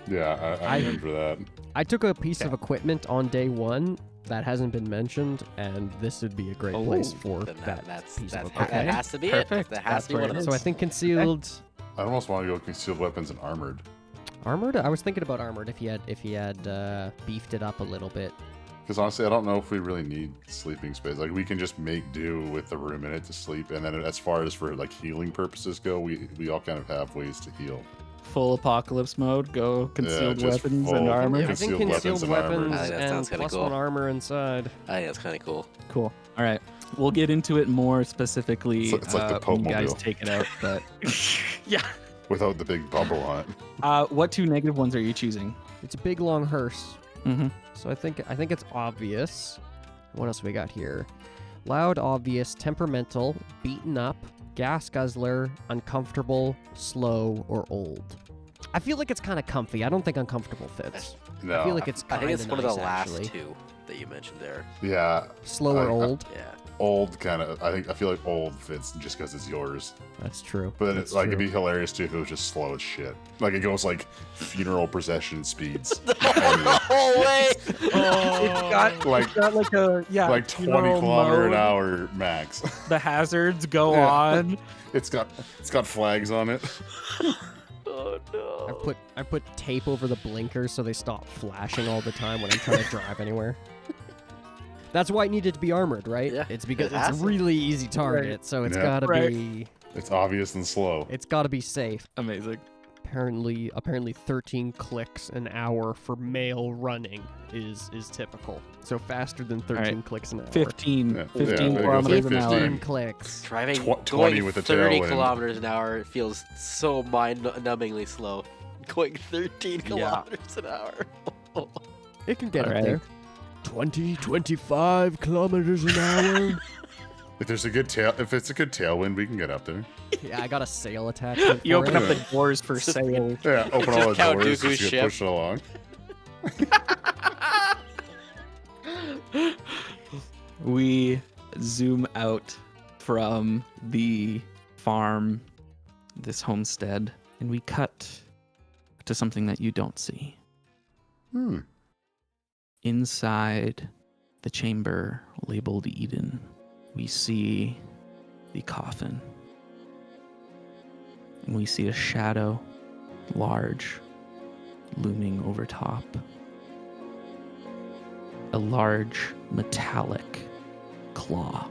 Yeah, I'm in for that. I took a piece of equipment on day 1 that hasn't been mentioned, and this would be a great place for then that that's piece of that equipment. has to be Perfect. it. That has That's to be where one it of is. them. So I think concealed, I almost want to go concealed weapons and armored. armored. I was thinking about armored if he had beefed it up a little bit. Because honestly, I don't know if we really need sleeping space. Like, we can just make do with the room in it to sleep. And then as far as for, like, healing purposes go, we all kind of have ways to heal. Full apocalypse mode. Go concealed just weapons full- and armor. I think Concealed concealed weapons and armor. weapons I think that and sounds kinda plus cool. 1 armor inside. I think that's kind of cool. Cool. All right. We'll get into it more specifically It's like the Pope when you guys mobile. take it out. But yeah. Without the big bubble on it. What 2 negative ones are you choosing? It's a big long hearse. Mm-hmm. So I think it's obvious. What else we got here? Loud, obvious, temperamental, beaten up, gas guzzler, uncomfortable, slow, or old. I feel like it's kind of comfy. I don't think uncomfortable fits. No. I feel like it's I kind think of it's nice, one of the last actually. 2 that you mentioned there. Yeah. Slow or old? Yeah. Old kind of. I feel like old fits just because it's yours. That's true. But That's it'd true. be hilarious too if it was just slow as shit. Like, it goes like funeral procession speeds. Oh wait! It's got Like- like a Like 20 funeral kilometer an mode. hour max. The hazards go Yeah. on. It's got flags on it. Oh no! I put tape over the blinkers so they stop flashing all the time when I'm trying to drive anywhere. That's why it needed to be armored, right? Yeah, It's because it it's has a to. really easy target, so it's Yeah. gotta Right. be It's obvious and slow. safe. Amazing. Apparently 13 clicks an hour for male running is typical. So faster than 13 clicks an hour. 15 Yeah. 15 Yeah, there you go, kilometers an 15. hour. 15 clicks. Driving 20 going with the 30 tailwind. kilometers an hour feels so mind-numbingly slow. Going 13 kilometers an hour. It can get up Alright. there. 20, 25 kilometers an hour. If it's a good tailwind, we can get up there. Yeah, I got a sail attachment. You for open it. up the doors for sale. Yeah, open all the Count doors Dooku's just get ship. pushed along. We zoom out from the farm, this homestead, and we cut to something that you don't see. Inside the chamber labeled Eden, we see the coffin. And we see a shadow, large, looming over top. A large metallic claw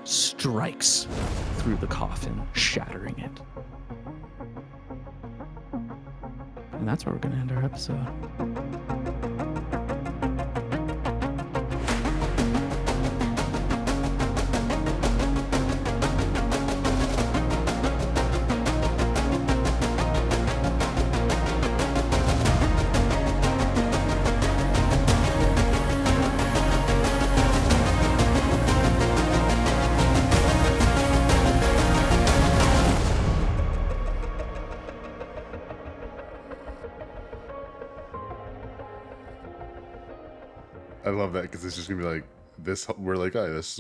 strikes through the coffin, shattering it. And that's where we're going to end our episode. I love that because it's just gonna be like this. We're like, oh, this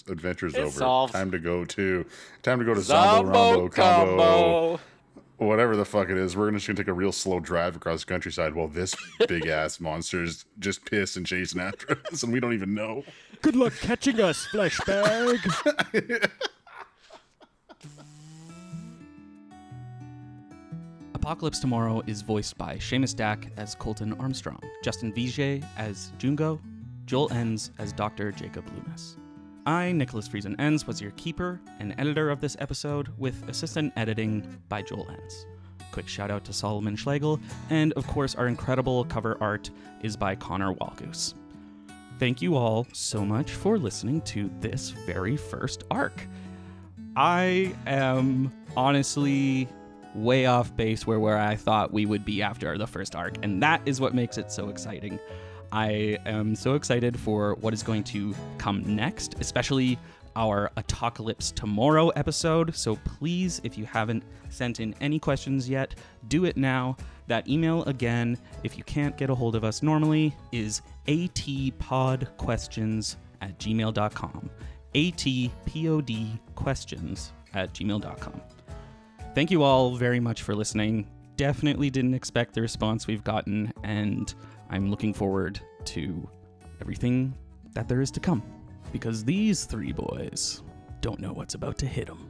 adventure's It's over. solved. Time to go to Zombo Zombo Rombo combo. whatever the fuck it is. We're just gonna take a real slow drive across the countryside while this big ass monster is just pissed and chasing after us, and we don't even know. Good luck catching us, flesh bag. Apocalypse Tomorrow is voiced by Seamus Dack as Colton Armstrong, Justin Vijay as Jungo, Joel Enns as Dr. Jacob Loomis. I, Nicholas Friesen Enns, was your keeper and editor of this episode, with assistant editing by Joel Enns. Quick shout out to Solomon Schlegel, and of course our incredible cover art is by Connor Walgoose. Thank you all so much for listening to this very first arc. I am honestly way off base where I thought we would be after the first arc, and that is what makes it so exciting. I am so excited for what is going to come next, especially our Apocalypse Tomorrow episode. So please, if you haven't sent in any questions yet, do it now. That email, again, if you can't get a hold of us normally, is atpodquestions@gmail.com. atpodquestions@gmail.com. Thank you all very much for listening. Definitely didn't expect the response we've gotten, and I'm looking forward to everything that there is to come, because these three boys don't know what's about to hit them.